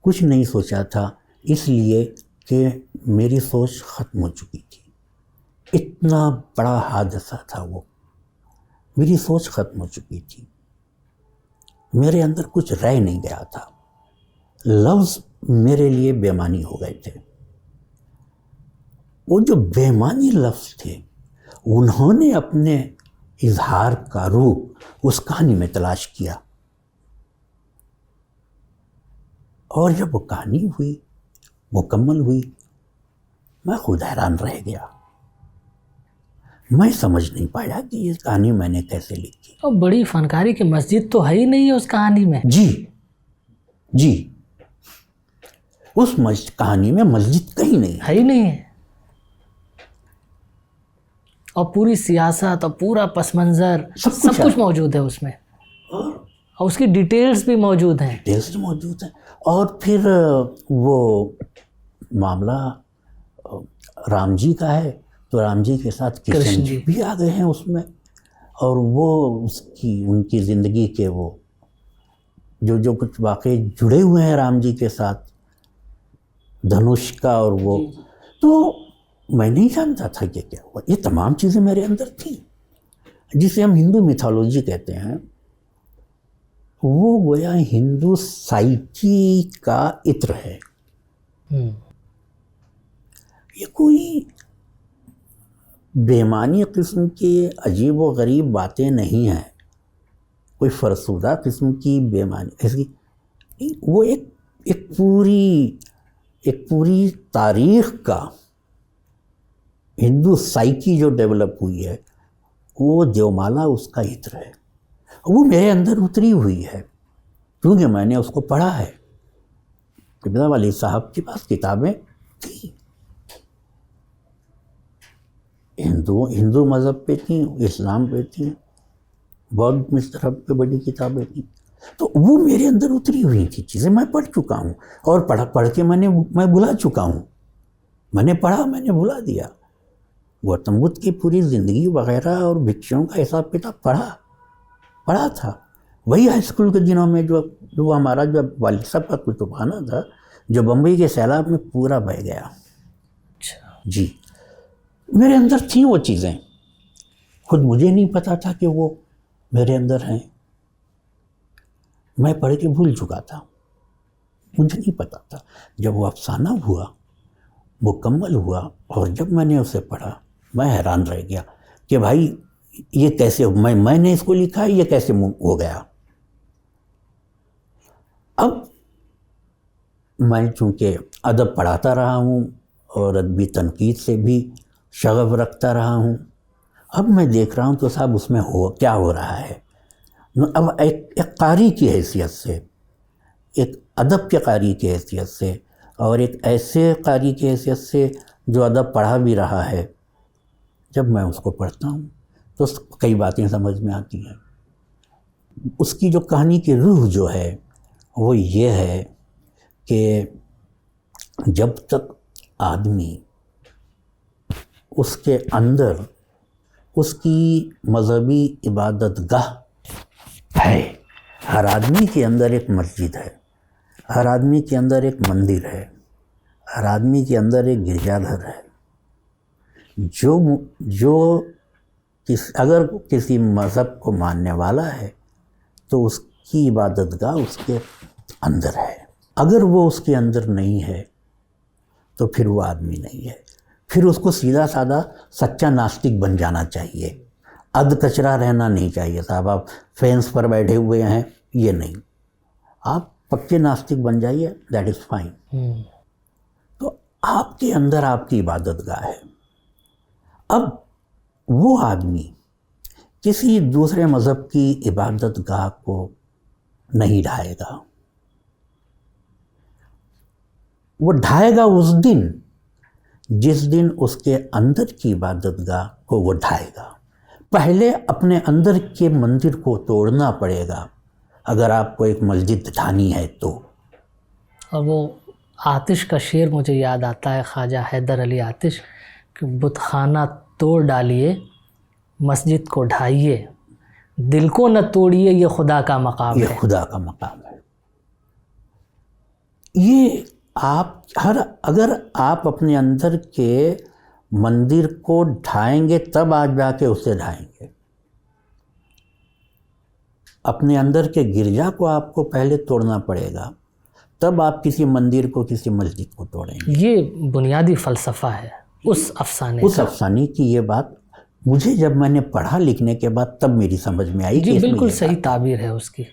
کچھ نہیں سوچا تھا، اس لیے کہ میری سوچ ختم ہو چکی تھی. اتنا بڑا حادثہ تھا وہ، میری سوچ ختم ہو چکی تھی، میرے اندر کچھ رہ نہیں گیا تھا. لفظ میرے لیے بے معنی ہو گئے تھے. وہ جو بے معنی لفظ تھے انہوں نے اپنے اظہار کا روپ اس کہانی میں تلاش کیا، اور جب وہ کہانی ہوئی، مکمل ہوئی، میں خود حیران رہ گیا. میں سمجھ نہیں پایا کہ یہ کہانی میں نے کیسے لکھی. اور بڑی فنکاری کی مسجد تو ہے ہی نہیں ہے اس کہانی میں. جی اس کہانی میں مسجد کہیں نہیں ہے ہی نہیں ہے، اور پوری سیاست اور پورا پس منظر سب کچھ موجود ہے اس میں، اور اس کی ڈیٹیلز بھی موجود ہیں. اور پھر وہ معاملہ رام جی کا ہے تو رام جی کے ساتھ کرشن جی بھی آ گئے ہیں اس میں، اور وہ ان کی زندگی کے وہ جو کچھ واقعے جڑے ہوئے ہیں رام جی کے ساتھ، دھنوش کا، اور وہ تو میں نہیں جانتا تھا کہ کیا ہوا. یہ تمام چیزیں میرے اندر تھیں، جسے ہم ہندو میتھولوجی کہتے ہیں. وہ گویا ہندو سائیکی کا عطر ہے. یہ کوئی بے معنی قسم کی عجیب و غریب باتیں نہیں ہیں، کوئی فرسودہ قسم کی بے معنی ایسی. وہ ایک پوری تاریخ کا ہندو سائیکی جو ڈیولپ ہوئی ہے، وہ دیومالا اس کا عطر ہے. وہ میرے اندر اتری ہوئی ہے کیونکہ میں نے اس کو پڑھا ہے. قبلہ والد صاحب کے پاس کتابیں تھیں، ہندو مذہب پہ تھیں، اسلام پہ تھیں، بودھ مذہب پہ بڑی کتابیں تھیں. تو وہ میرے اندر اتری ہوئی تھی چیزیں، میں پڑھ چکا ہوں، اور پڑھ کے میں بھلا چکا ہوں. میں نے پڑھا، میں نے بھلا دیا. گوتم بدھ کی پوری زندگی وغیرہ اور بھکشوں کا حساب کتاب پڑھا تھا. وہی ہائی اسکول کے دنوں میں جو ہمارا جو والد صاحب کا کتبخانہ تھا، جو بمبئی کے سیلاب میں پورا بہہ گیا. جی میرے اندر تھیں وہ چیزیں، خود مجھے نہیں پتا تھا کہ وہ میرے اندر ہیں. میں پڑھ کے بھول چکا تھا، مجھے نہیں پتا تھا۔ جب وہ افسانہ ہوا، مکمل ہوا، اور جب میں نے اسے پڑھا میں حیران رہ گیا کہ بھائی یہ کیسے، میں نے اس کو لکھا ہے، یہ کیسے ہو گیا۔ اب میں چونکہ ادب پڑھاتا رہا ہوں اور ادبی تنقید سے بھی شغف رکھتا رہا ہوں، اب میں دیکھ رہا ہوں تو صاحب اس میں کیا ہو رہا ہے۔ اب ایک قاری کی حیثیت سے، ایک ادب کے قاری کی حیثیت سے، اور ایک ایسے قاری کی حیثیت سے جو ادب پڑھا بھی رہا ہے، جب میں اس کو پڑھتا ہوں تو کئی باتیں سمجھ میں آتی ہیں۔ اس کی جو کہانی کی روح جو ہے وہ یہ ہے کہ جب تک آدمی اس کے اندر اس کی مذہبی عبادت گاہ ہے، ہر آدمی کے اندر ایک مسجد ہے، ہر آدمی کے اندر ایک مندر ہے، ہر آدمی کے اندر ایک گرجا گھر ہے، جو اگر کسی مذہب کو ماننے والا ہے تو اس کی عبادت گاہ اس کے اندر ہے۔ اگر وہ اس کے اندر نہیں ہے تو پھر وہ آدمی نہیں ہے، پھر اس کو سیدھا سادہ سچا ناستک بن جانا چاہیے، اد کچرا رہنا نہیں چاہیے۔ صاحب آپ فینس پر بیٹھے ہوئے ہیں، یہ نہیں، آپ پکے ناستک بن جائیے، دیٹ از فائن۔ تو آپ کے اندر آپ کی عبادت گاہ ہے۔ اب وہ آدمی کسی دوسرے مذہب کی عبادت گاہ کو نہیں ڈھائے گا، وہ ڈھائے گا اس دن جس دن اس کے اندر کی عبادت گاہ کو وہ ڈھائے گا۔ پہلے اپنے اندر کے مندر کو توڑنا پڑے گا اگر آپ کو ایک مسجد ڈھانی ہے تو۔ اور وہ آتش کا شعر مجھے یاد آتا ہے، خواجہ حیدر علی آتش، کہ بت خانہ توڑ ڈالیے مسجد کو ڈھائیے، دل کو نہ توڑیے یہ خدا کا مقام ہے۔ یہ خدا کا مقام ہے۔ یہ اگر آپ اپنے اندر کے مندر کو ڈھائیں گے تب آج جا کے اسے ڈھائیں گے۔ اپنے اندر کے گرجا کو آپ کو پہلے توڑنا پڑے گا، تب آپ کسی مندر کو، کسی مسجد کو توڑیں گے۔ یہ بنیادی فلسفہ ہے اس افسانے کی۔ یہ بات مجھے جب میں نے پڑھا لکھنے کے بعد تب میری سمجھ میں آئی۔ جی بالکل صحیح تعبیر ہے اس کی،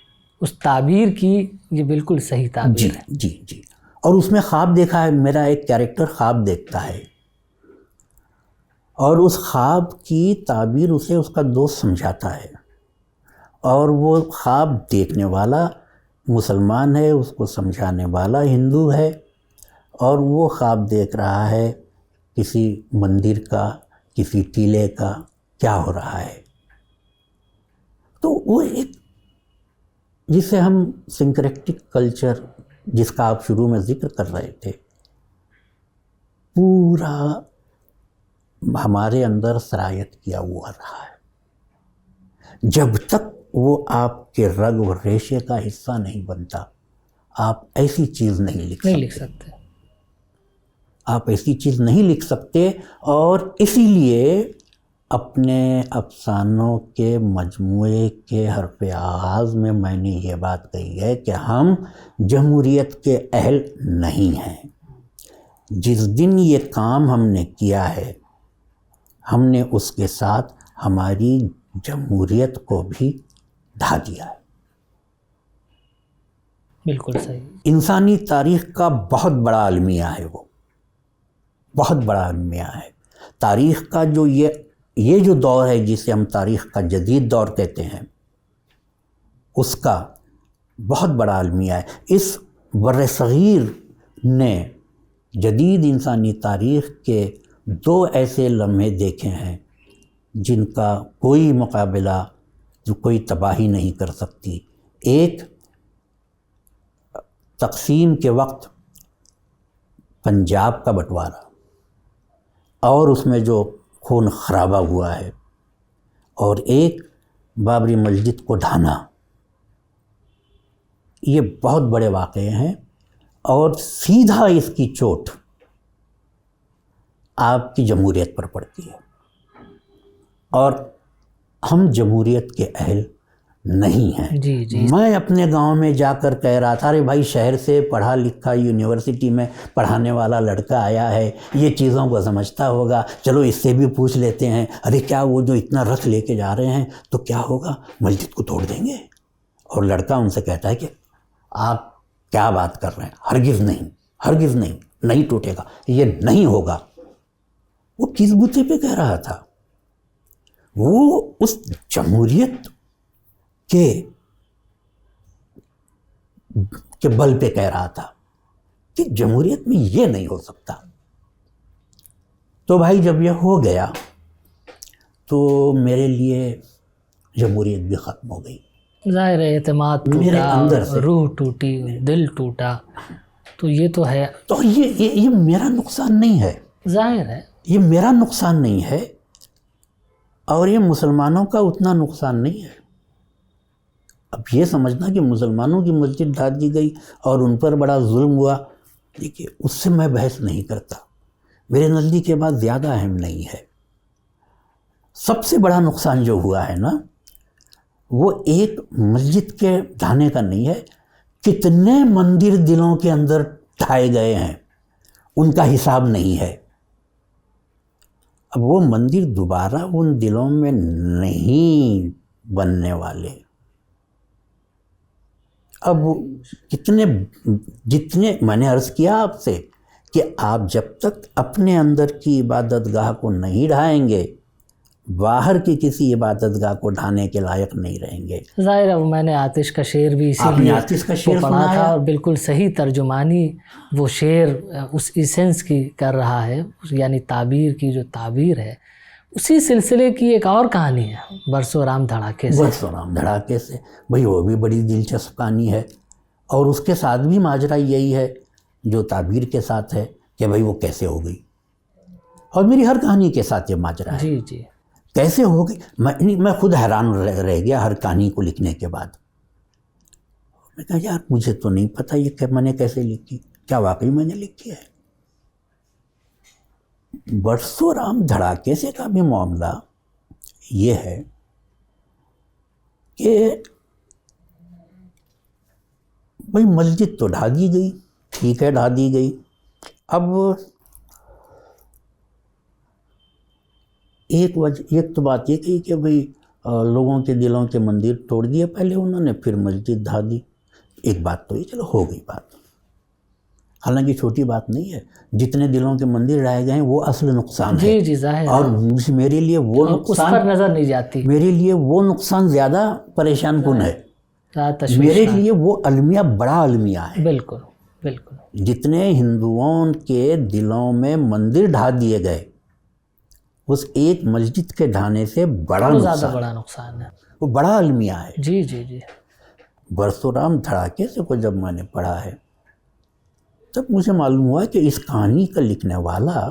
اس تعبیر کی یہ بالکل صحیح تعبیر ہے۔ جی جی۔ اور اس میں خواب دیکھا ہے، میرا ایک کیریکٹر خواب دیکھتا ہے اور اس خواب کی تعبیر اسے اس کا دوست سمجھاتا ہے، اور وہ خواب دیکھنے والا مسلمان ہے، اس کو سمجھانے والا ہندو ہے، اور وہ خواب دیکھ رہا ہے کسی مندر کا، کسی ٹیلے کا کیا ہو رہا ہے۔ تو وہ ایک جسے ہم سنکریٹک کلچر، جس کا آپ شروع میں ذکر کر رہے تھے، پورا ہمارے اندر سرایت کیا ہوا رہا ہے۔ جب تک وہ آپ کے رگ و ریشے کا حصہ نہیں بنتا، آپ ایسی چیز نہیں لکھ سکتے۔ آپ ایسی چیز نہیں لکھ سکتے، اور اسی لیے اپنے افسانوں کے مجموعے کے حرف آغاز میں نے یہ بات کہی ہے کہ ہم جمہوریت کے اہل نہیں ہیں۔ جس دن یہ کام ہم نے کیا ہے، ہم نے اس کے ساتھ ہماری جمہوریت کو بھی ڈھا دیا ہے۔ بالکل صحیح۔ انسانی تاریخ کا بہت بڑا المیہ ہے، وہ بہت بڑا المیہ ہے۔ تاریخ کا جو یہ جو دور ہے جسے ہم تاریخ کا جدید دور کہتے ہیں، اس کا بہت بڑا المیہ ہے۔ اس بر صغیر نے جدید انسانی تاریخ کے دو ایسے لمحے دیکھے ہیں جن کا کوئی مقابلہ، جو کوئی تباہی نہیں کر سکتی۔ ایک تقسیم کے وقت پنجاب کا بٹوارا اور اس میں جو خون خرابہ ہوا ہے، اور ایک بابری مسجد کو ڈھانا۔ یہ بہت بڑے واقعے ہیں، اور سیدھا اس کی چوٹ آپ کی جمہوریت پر پڑتی ہے، اور ہم جمہوریت کے اہل نہیں ہیں۔ جی جی میں اپنے گاؤں میں جا کر کہہ رہا تھا ارے بھائی شہر سے پڑھا لکھا یونیورسٹی میں پڑھانے والا لڑکا آیا ہے، یہ چیزوں کو سمجھتا ہوگا، چلو اس سے بھی پوچھ لیتے ہیں، ارے کیا وہ جو اتنا رقص لے کے جا رہے ہیں تو کیا ہوگا، مسجد کو توڑ دیں گے؟ اور لڑکا ان سے کہتا ہے کہ آپ کیا بات کر رہے ہیں، ہرگز نہیں، ہرگز نہیں، نہیں ٹوٹے گا، یہ نہیں ہوگا۔ وہ کس بوتے پہ کہہ رہا تھا؟ وہ اس جمہوریت کے بل پہ کہہ رہا تھا کہ جمہوریت میں یہ نہیں ہو سکتا۔ تو بھائی جب یہ ہو گیا تو میرے لیے جمہوریت بھی ختم ہو گئی۔ ظاہر ہے اعتماد میرے اندر ٹوٹا، سے روح ٹوٹی، دل ٹوٹا، تو یہ تو ہے، تو یہ میرا نقصان نہیں ہے، ظاہر ہے۔ یہ میرا نقصان نہیں ہے اور یہ مسلمانوں کا اتنا نقصان نہیں ہے۔ اب یہ سمجھنا کہ مسلمانوں کی مسجد ڈھا دی گئی اور ان پر بڑا ظلم ہوا، دیکھیے اس سے میں بحث نہیں کرتا، میرے نزدیک یہ بات زیادہ اہم نہیں ہے۔ سب سے بڑا نقصان جو ہوا ہے نا وہ ایک مسجد کے ڈھانے کا نہیں ہے، کتنے مندر دلوں کے اندر ڈھائے گئے ہیں ان کا حساب نہیں ہے۔ اب وہ مندر دوبارہ ان دلوں میں نہیں بننے والے۔ اب جتنے میں نے عرض کیا آپ سے کہ آپ جب تک اپنے اندر کی عبادت گاہ کو نہیں ڈھائیں گے باہر کی کسی عبادت گاہ کو ڈھانے کے لائق نہیں رہیں گے۔ ظاہر ہے، میں نے آتش کا شعر بھی اسی آپ نے لیے آتش کا شعر پڑھا سنا تھا، ہے؟ اور بالکل صحیح ترجمانی وہ شعر اس ایسنس کی کر رہا ہے، یعنی تعبیر کی جو تعبیر ہے اسی سلسلے کی ایک اور کہانی ہے برسو رام دھڑاکے سے۔ برسو رام دھڑاکے سے، بھئی وہ بھی بڑی دلچسپ کہانی ہے، اور اس کے ساتھ بھی ماجرا یہی ہے جو تعبیر کے ساتھ ہے کہ بھئی وہ کیسے ہو گئی، اور میری ہر کہانی کے ساتھ یہ ماجرا ہے، جی جی کیسے ہو گئی۔ میں خود حیران رہ گیا ہر کہانی کو لکھنے کے بعد۔ میں کہا یار مجھے تو نہیں پتہ یہ کہ میں نے کیسے لکھی، کیا واقعی میں نے لکھی ہے؟ برسو رام دھڑاکے سے کا بھی معاملہ یہ ہے کہ بھئی مسجد تو ڈھا دی گئی، ٹھیک ہے ڈھا دی گئی، اب ایک تو بات یہ کہی کہ بھئی لوگوں کے دلوں کے مندر توڑ دیے پہلے انہوں نے، پھر مسجد ڈھا دی۔ ایک بات تو یہ چلو ہو گئی بات، حالانکہ چھوٹی بات نہیں ہے، جتنے دلوں کے مندر ڈھائے گئے ہیں وہ اصل نقصان ہے، جی جی ظاہر ہے، اور میرے لیے وہ اس نقصان، پر نظر نہیں جاتی، میرے لیے وہ نقصان زیادہ پریشان کن ہے، زیادہ تشویش میرے لیے وہ المیہ بڑا المیہ ہے۔ بالکل بالکل، جتنے ہندوؤں کے دلوں میں مندر ڈھا دیے گئے اس ایک مسجد کے ڈھانے سے بڑا وہ زیادہ نقصان، بڑا نقصان ہے۔ وہ بڑا المیہ ہے۔ جی جی جی برسو رام دھڑاکے سے کو جب میں نے پڑھا ہے تب مجھے معلوم ہوا کہ اس کہانی کا لکھنے والا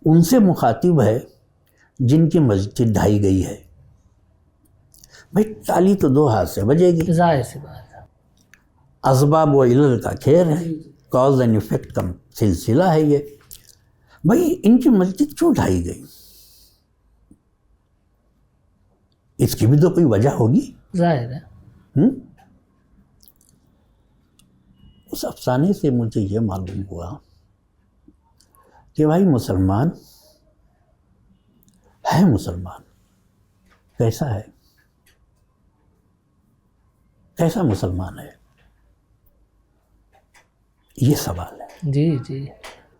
ان سے مخاطب ہے جن کی مسجد ڈھائی گئی ہے۔ بھائی تالی تو دو ہاتھ سے بجے گی، ظاہر سی بات ہے، اسباب و علل کا کھیل ہے، کاز اینڈ ایفیکٹ کا سلسلہ ہے یہ۔ بھائی ان کی مسجد کیوں ڈھائی گئی؟ اس کی بھی تو کوئی وجہ ہوگی۔ ظاہر ہے، اس افسانے سے مجھے یہ معلوم ہوا کہ بھائی مسلمان ہے، مسلمان کیسا ہے، کیسا مسلمان ہے، یہ سوال ہے۔ جی جی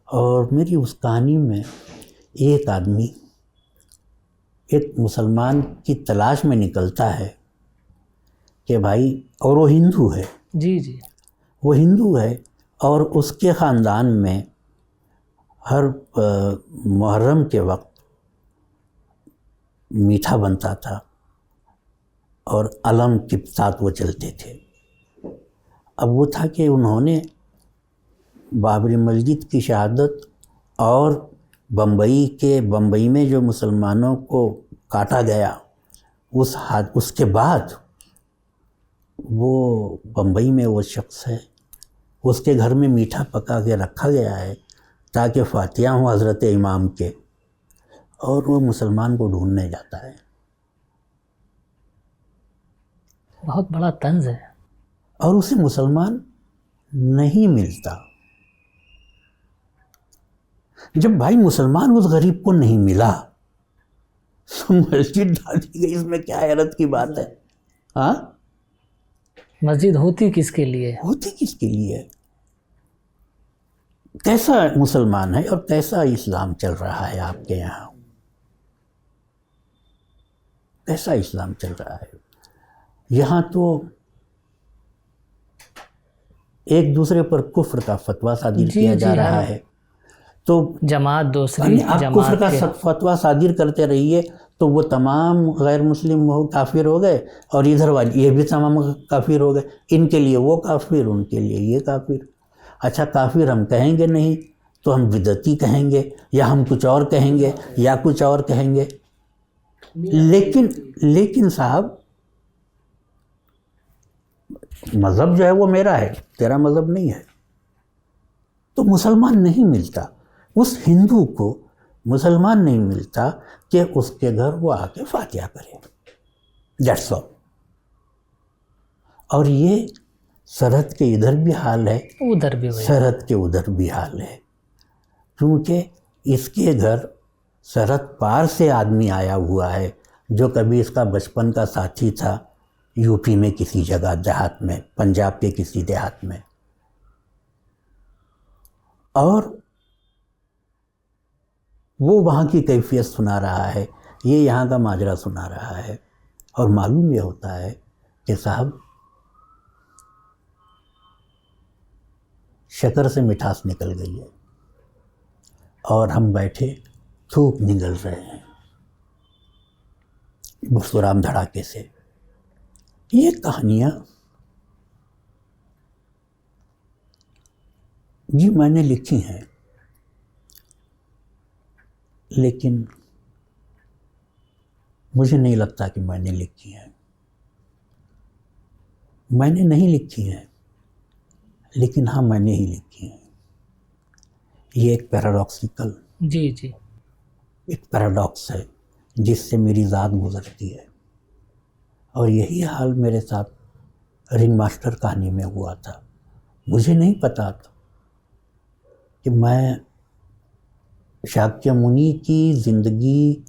اور میری اس کہانی میں ایک آدمی ایک مسلمان کی تلاش میں نکلتا ہے کہ بھائی، اور وہ ہندو ہے، جی جی وہ ہندو ہے، اور اس کے خاندان میں ہر محرم کے وقت میٹھا بنتا تھا اور علم کے ساتھ وہ چلتے تھے۔ اب وہ تھا کہ انہوں نے بابری مسجد کی شہادت اور بمبئی میں جو مسلمانوں کو کاٹا گیا اس کے بعد وہ بمبئی میں وہ شخص ہے، اس کے گھر میں میٹھا پکا کے رکھا گیا ہے تاکہ فاتحہ ہوں حضرت امام کے، اور وہ مسلمان کو ڈھونڈنے جاتا ہے۔ بہت بڑا طنز ہے. اور اسے مسلمان نہیں ملتا. جب بھائی مسلمان اس غریب کو نہیں ملا تو مسجد ڈال دی گئی، اس میں کیا حیرت کی بات ہے؟ ہاں، مسجد ہوتی کس کے لیے؟ ہوتی کس کے لیے؟ کیسا مسلمان ہے اور کیسا اسلام چل رہا ہے آپ کے یہاں؟ کیسا اسلام چل رہا ہے یہاں؟ تو ایک دوسرے پر کفر کا فتویٰ صادر کیا جا رہا ہے. تو جماعت دوسری آپ کفر کا فتویٰ صادر کرتے رہیے تو وہ تمام غیر مسلم کافر ہو گئے، اور ادھر والے یہ بھی تمام کافر ہو گئے. ان کے لیے وہ کافر، ان کے لیے یہ کافر. اچھا، کافر ہم کہیں گے نہیں تو ہم بدعتی کہیں گے، یا ہم کچھ اور کہیں گے، یا کچھ اور کہیں گے. لیکن صاحب، مذہب جو ہے وہ میرا ہے، تیرا مذہب نہیں ہے. تو مسلمان نہیں ملتا، اس ہندو کو مسلمان نہیں ملتا کہ اس کے گھر وہ آ کے فاتحہ کرے. That's all. اور یہ سرحد کے ادھر بھی حال ہے، ادھر بھی سرحد کے ادھر بھی حال ہے. کیونکہ اس کے گھر سرحد پار سے آدمی آیا ہوا ہے جو کبھی اس کا بچپن کا ساتھی تھا، یو پی میں کسی جگہ دیہات میں، پنجاب کے کسی دیہات میں، اور وہ وہاں کی کیفیت سنا رہا ہے، یہ یہاں کا ماجرا سنا رہا ہے. اور معلوم یہ ہوتا ہے کہ صاحب شکر سے مٹھاس نکل گئی ہے، اور ہم بیٹھے تھوک نگل رہے ہیں بسورام دھڑاکے سے. یہ کہانیاں جی میں نے لکھی ہیں، لیکن مجھے نہیں لگتا کہ میں نے لکھی ہیں. میں نے نہیں لکھی ہیں، لیکن ہاں میں نے ہی لکھی ہیں. یہ ایک پیراڈاکسیکل جی ایک پیراڈاکس ہے جس سے میری ذات گزرتی ہے. اور یہی حال میرے ساتھ رنگ ماسٹر کہانی میں ہوا تھا. مجھے نہیں پتا تھا کہ میں شاکیمونی کی زندگی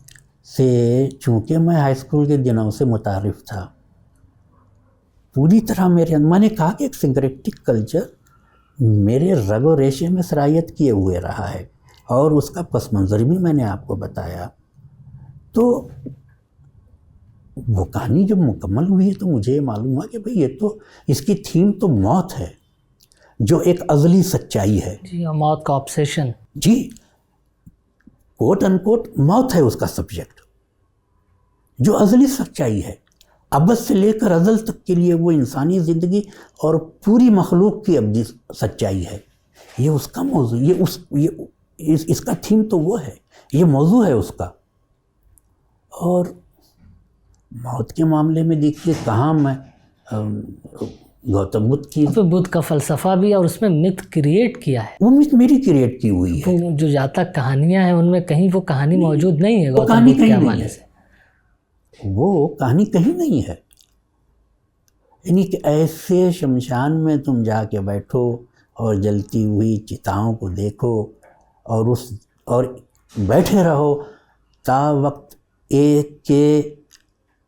سے، چونکہ میں ہائی اسکول کے دنوں سے متعارف تھا، پوری طرح میں نے کہا کہ ایک سنکریٹک کلچر میرے رگ و ریشے میں سرایت کیے ہوئے رہا ہے، اور اس کا پس منظر بھی میں نے آپ کو بتایا. تو وہ کہانی جب مکمل ہوئی تو مجھے معلوم ہوا کہ بھئی یہ تو اس کی تھیم تو موت ہے، جو ایک ازلی سچائی ہے. جی، موت کا آبسیشن. جی، کوٹ ان کوٹ موت ہے اس کا سبجیکٹ، جو ازلی سچائی ہے. ابد سے لے کر ازل تک کے لیے وہ انسانی زندگی اور پوری مخلوق کی ابدی سچائی ہے. یہ اس کا موضوع، اس کا تھیم تو وہ ہے، یہ موضوع ہے اس کا. اور موت کے معاملے میں دیکھیے کہاں میں گوتم بدھ کی بدھ کا فلسفہ بھی، اور اس میں مت کریٹ کیا ہے. وہ مت میری کریٹ کی ہوئی ہے. جو جاتک کہانیاں ہیں ان میں کہیں وہ کہانی موجود نہیں ہے گوتم بدھ کے حوالے سے. وہ کہانی کہیں نہیں ہے. یعنی کہ ایسے شمشان میں تم جا کے بیٹھو اور جلتی ہوئی چتاؤں کو دیکھو، اور بیٹھے رہو تا وقت ایک کے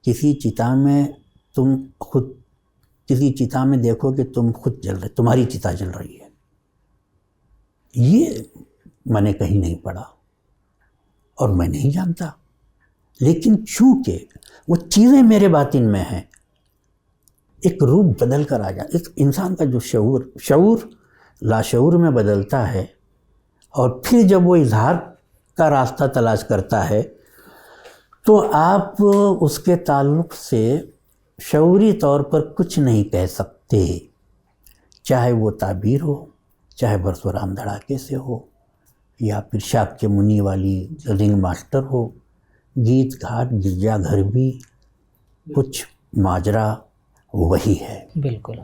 کسی چتا میں دیکھو کہ تم خود جل رہے، تمہاری چتا جل رہی ہے. یہ میں نے کہیں نہیں پڑھا اور میں نہیں جانتا. لیکن چونکہ وہ چیزیں میرے باطن میں ہیں، ایک روپ بدل کر آ جاتا. ایک انسان کا جو شعور لاشعور میں بدلتا ہے، اور پھر جب وہ اظہار کا راستہ تلاش کرتا ہے تو آپ اس کے تعلق سے شعوری طور پر کچھ نہیں کہہ سکتے، چاہے وہ تعبیر ہو، چاہے برسورام دھڑاکے سے ہو، یا پھر شاکیمونی والی رنگ ماسٹر ہو. گیت گھاٹ گرجا گھر بھی کچھ ماجرا وہی ہے. بالکل.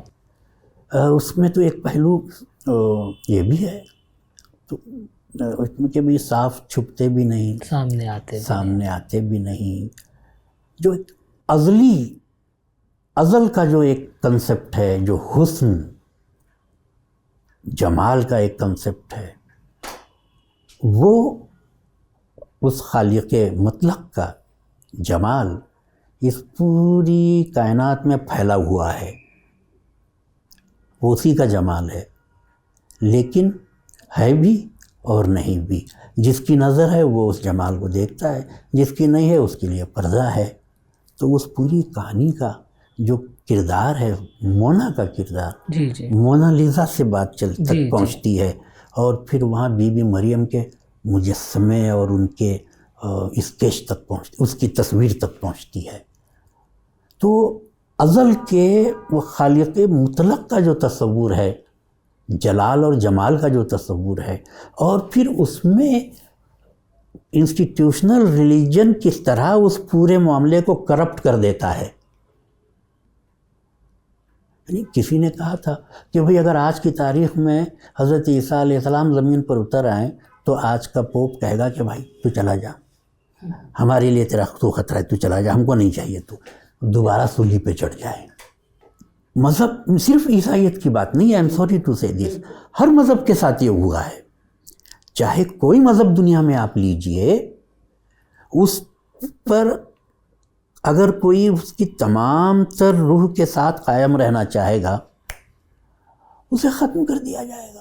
اس میں تو ایک پہلو یہ بھی ہے تو اس میں کہ بھی صاف چھپتے بھی نہیں، سامنے آتے بھی نہیں. جو ایک ازلی ازل کا جو ایک کنسپٹ ہے، جو حسن جمال کا ایک کنسپٹ ہے، وہ اس خالق مطلق کا جمال اس پوری کائنات میں پھیلا ہوا ہے، وہ اسی کا جمال ہے، لیکن ہے بھی اور نہیں بھی۔ جس کی نظر ہے وہ اس جمال کو دیکھتا ہے، جس کی نہیں ہے اس کے لیے پردہ ہے۔ تو اس پوری کہانی کا جو کردار ہے، مونا کا کردار، جی جی مونا لیزا سے بات جی تک پہنچتی ہے، اور پھر وہاں بی بی مریم کے مجسمے اور ان کے اسکیچ تک پہنچتی، اس کی تصویر تک پہنچتی ہے۔ تو ازل کے وہ خالق مطلق کا جو تصور ہے، جلال اور جمال کا جو تصور ہے، اور پھر اس میں انسٹیٹیوشنل ریلیجن کس طرح اس پورے معاملے کو کرپٹ کر دیتا ہے۔ یعنی کسی نے کہا تھا کہ بھئی اگر آج کی تاریخ میں حضرت عیسیٰ علیہ السلام زمین پر اتر آئیں تو آج کا پوپ کہے گا کہ بھائی تو چلا جا، ہمارے لیے تیرا تو خطرہ ہے، تو چلا جا، ہم کو نہیں چاہیے، تو دوبارہ سولی پہ چڑھ جائے۔ مذہب صرف عیسائیت کی بات نہیں ہے، I'm sorry to say this، ہر مذہب کے ساتھ یہ ہوا ہے۔ چاہے کوئی مذہب دنیا میں آپ لیجئے، اس پر اگر کوئی اس کی تمام تر روح کے ساتھ قائم رہنا چاہے گا، اسے ختم کر دیا جائے گا۔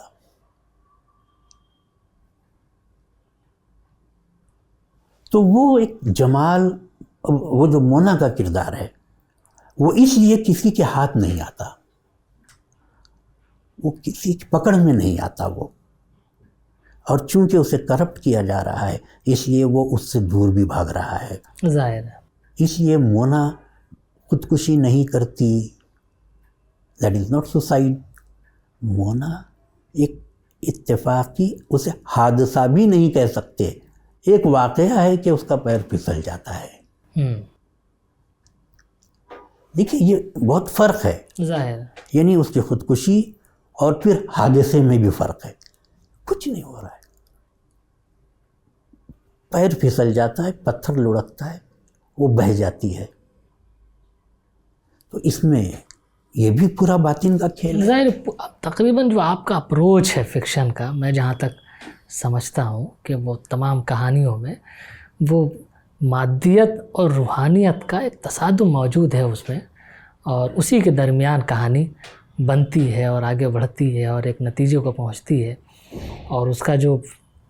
تو وہ ایک جمال، وہ جو مونا کا کردار ہے، وہ اس لیے کسی کے ہاتھ نہیں آتا، وہ کسی کی پکڑ میں نہیں آتا وہ، اور چونکہ اسے کرپٹ کیا جا رہا ہے اس لیے وہ اس سے دور بھی بھاگ رہا ہے۔ ظاہر ہے۔ اس لیے مونا خودکشی نہیں کرتی، دیٹ از ناٹ سوسائڈ۔ مونا ایک اتفاقی، اسے حادثہ بھی نہیں کہہ سکتے، ایک واقعہ ہے کہ اس کا پیر پھسل جاتا ہے۔ دیکھیے یہ بہت فرق ہے، ظاہر ہے۔ یعنی اس کی خودکشی اور پھر حادثے میں بھی فرق ہے۔ کچھ نہیں ہو رہا ہے، پیر پھسل جاتا ہے، پتھر لڑکتا ہے، وہ بہہ جاتی ہے۔ تو اس میں یہ بھی پورا باطن کا کھیل ہے۔ ظاہر تقریباً جو آپ کا اپروچ ہے فکشن کا، میں جہاں تک سمجھتا ہوں کہ وہ تمام کہانیوں میں وہ مادیت اور روحانیت کا ایک تصادم موجود ہے اس میں، اور اسی کے درمیان کہانی بنتی ہے اور آگے بڑھتی ہے اور ایک نتیجے کو پہنچتی ہے، اور اس کا جو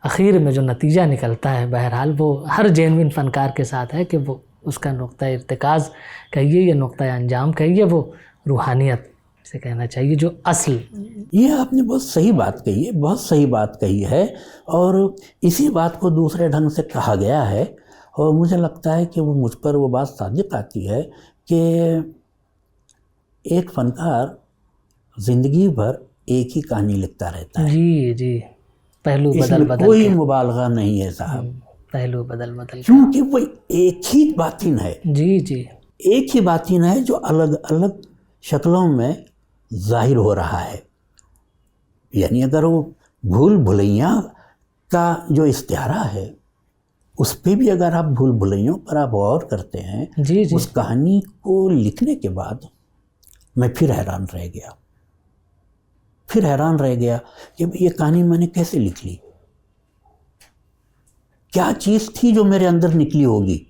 اخیر میں جو نتیجہ نکلتا ہے بہرحال وہ ہر جینوین فنکار کے ساتھ ہے کہ وہ اس کا نقطہ ارتکاز کہیے یا نقطہ انجام کہیے، وہ روحانیت سے کہنا چاہیے جو اصل۔ یہ آپ نے بہت صحیح بات کہی ہے، بہت صحیح بات کہی ہے، اور اسی بات کو دوسرے ڈھنگ سے کہا گیا ہے، اور مجھے لگتا ہے کہ وہ مجھ پر وہ بات صادق آتی ہے کہ ایک فنکار زندگی بھر ایک ہی کہانی لکھتا رہتا ہے۔ جی جی، پہلو اس بدل میں بدل کوئی کے، مبالغہ نہیں ہے صاحب، پہلو بدل بدل کے۔ کیونکہ وہ ایک ہی باطن ہے، جی جی ایک ہی باطن ہے جو الگ الگ شکلوں میں ظاہر ہو رہا ہے۔ یعنی اگر وہ بھول بھلیاں کا جو استعارہ ہے، اس پہ بھی اگر آپ بھول بھلیوں پر آپ غور کرتے ہیں، جی جی اس کہانی کو لکھنے کے بعد میں پھر حیران رہ گیا کہ یہ کہانی میں نے کیسے لکھ لی، کیا چیز تھی جو میرے اندر نکلی ہوگی۔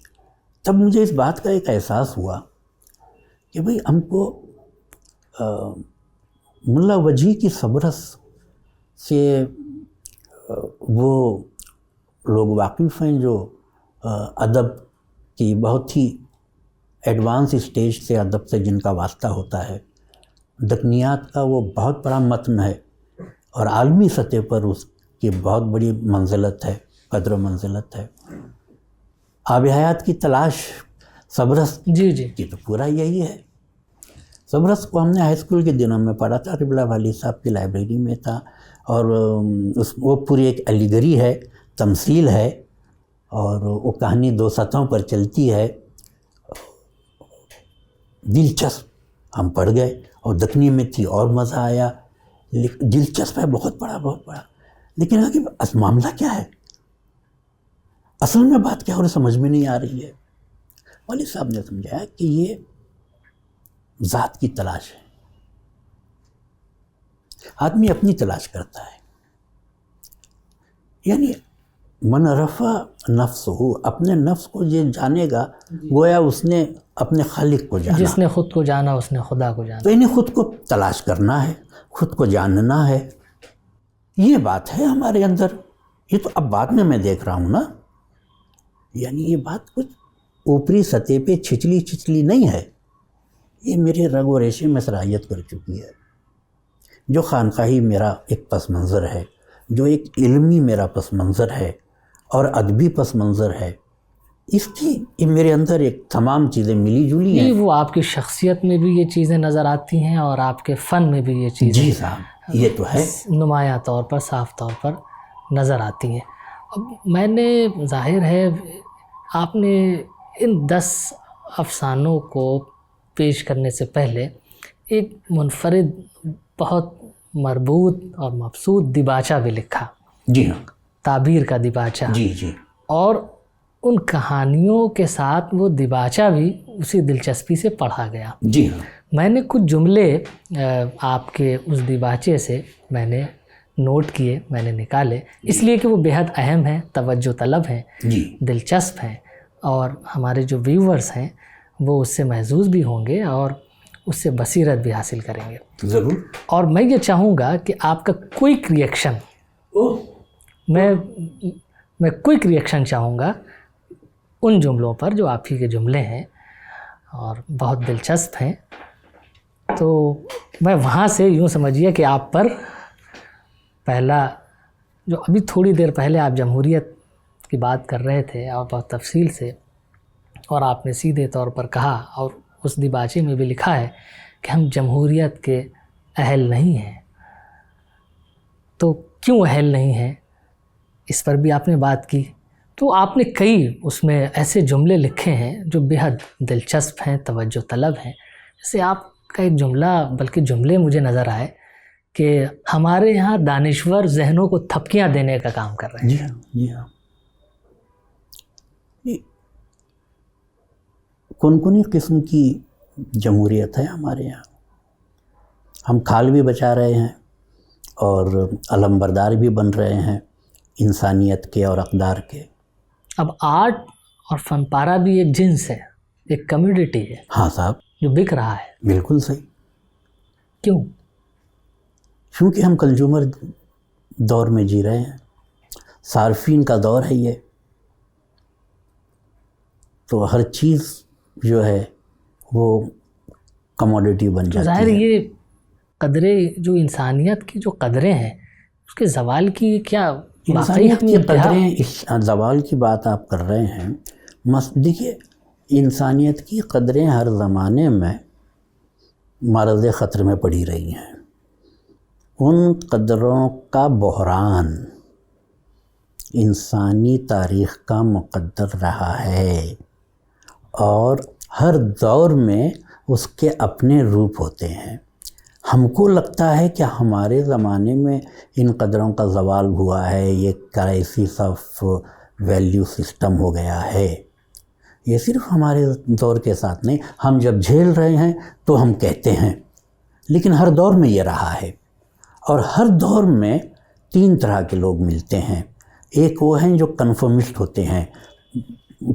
تب مجھے اس بات کا ایک احساس ہوا کہ بھئی ہم کو ملا وجیح کی صبرس سے وہ لوگ واقف ہیں جو ادب کی بہت ہی ایڈوانس اسٹیج سے، ادب سے جن کا واسطہ ہوتا ہے، دکنیات کا وہ بہت بڑا متن ہے، اور عالمی سطح پر اس کی بہت بڑی منزلت ہے، قدر و منزلت ہے۔ آب حیات کی تلاش صبرس جی جی کی تو پورا یہی ہے۔ صبرس کو ہم نے ہائی اسکول کے دنوں میں پڑھا تھا، ربلا والی صاحب کی لائبریری میں تھا، اور وہ پوری ایک ایلیگری ہے، تمثیل ہے، اور وہ کہانی دو سطحوں پر چلتی ہے۔ دلچسپ، ہم پڑھ گئے، اور دکنی میں تھی اور مزہ آیا، دلچسپ ہے، بہت بڑا بہت بڑا، لیکن آگے معاملہ کیا ہے، اصل میں بات کیا، اور سمجھ میں نہیں آ رہی ہے۔ والد صاحب نے سمجھایا کہ یہ ذات کی تلاش ہے. آدمی اپنی تلاش کرتا ہے. یعنی من رفع نفس ہو، اپنے نفس کو یہ جانے گا گویا اس نے اپنے خالق کو جانا. جس نے خود کو جانا اس نے خدا کو جانا. تو انہیں خود کو تلاش کرنا ہے، خود کو جاننا ہے. یہ بات ہے ہمارے اندر. یہ تو اب بعد میں دیکھ رہا ہوں نا. یعنی یہ بات کچھ اوپری سطح پہ چھچلی نہیں ہے. یہ میرے رگ و ریشے میں سرایت کر چکی ہے. جو خانقاہی میرا ایک پس منظر ہے، جو ایک علمی میرا پس منظر ہے اور ادبی پس منظر ہے، اس کی میرے اندر ایک تمام چیزیں ملی جلی ہیں. وہ آپ کی شخصیت میں بھی یہ چیزیں نظر آتی ہیں اور آپ کے فن میں بھی یہ چیزیں جی صاحب یہ تو ہے نمایاں طور پر صاف طور پر نظر آتی ہیں. اب میں نے ظاہر ہے آپ نے ان 10 افسانوں کو پیش کرنے سے پہلے ایک منفرد بہت مربوط اور مبسوط دیباچہ بھی لکھا. جی ہاں. تعبیر کا دیباچہ. جی. اور ان کہانیوں کے ساتھ وہ دیباچہ بھی اسی دلچسپی سے پڑھا گیا. جی ہاں. میں نے کچھ جملے آپ کے اس دیباچے سے میں نے نوٹ کیے، میں نے نکالے، اس لیے کہ وہ بے حد اہم ہیں، توجہ طلب ہیں، جی دلچسپ ہیں، اور ہمارے جو ویورز ہیں وہ اس سے محظوظ بھی ہوں گے اور اس سے بصیرت بھی حاصل کریں گے. ضرور. اور میں یہ چاہوں گا کہ آپ کا کوئک ریئیکشن، میں کوئک ریئیکشن چاہوں گا ان جملوں پر جو آپ ہی کے جملے ہیں اور بہت دلچسپ ہیں. تو میں وہاں سے یوں سمجھیے کہ آپ پر پہلا جو ابھی تھوڑی دیر پہلے آپ جمہوریت کی بات کر رہے تھے اور بہت تفصیل سے، اور آپ نے سیدھے طور پر کہا اور اس دیباچے میں بھی لکھا ہے کہ ہم جمہوریت کے اہل نہیں ہیں. تو کیوں اہل نہیں ہیں اس پر بھی آپ نے بات کی. تو آپ نے کئی اس میں ایسے جملے لکھے ہیں جو بے حد دلچسپ ہیں، توجہ طلب ہیں. جیسے آپ کا ایک جملہ، بلکہ جملے مجھے نظر آئے کہ ہمارے یہاں دانشور ذہنوں کو تھپکیاں دینے کا کام کر رہے ہیں. جی ہاں. کون قسم کی جمہوریت ہے ہمارے یہاں. ہم کھال بھی بچا رہے ہیں اور علمبردار بھی بن رہے ہیں انسانیت کے اور اقدار کے. اب آرٹ اور فن پارہ بھی ایک جنس ہے، ایک کمیونٹی ہے. ہاں صاحب. جو بک رہا ہے. بالکل صحیح. کیوں؟ کیونکہ ہم کنزیومر دور میں جی رہے ہیں، صارفین کا دور ہے یہ. تو ہر چیز جو ہے وہ کموڈیٹی بن جاتی ہے. ظاہر یہ قدریں جو انسانیت کی جو قدریں ہیں اس کے زوال کی کیا انسانیت کی قدریں، اس زوال کی بات آپ کر رہے ہیں. دیکھیے انسانیت کی قدریں ہر زمانے میں معرض خطر میں پڑی رہی ہیں. ان قدروں کا بحران انسانی تاریخ کا مقدر رہا ہے اور ہر دور میں اس کے اپنے روپ ہوتے ہیں. ہم کو لگتا ہے کہ ہمارے زمانے میں ان قدروں کا زوال ہوا ہے، یہ کرائسس آف ویلیو سسٹم ہو گیا ہے. یہ صرف ہمارے دور کے ساتھ نہیں، ہم جب جھیل رہے ہیں تو ہم کہتے ہیں، لیکن ہر دور میں یہ رہا ہے. اور ہر دور میں 3 طرح کے لوگ ملتے ہیں. ایک وہ ہیں جو کنفرمسٹ ہوتے ہیں،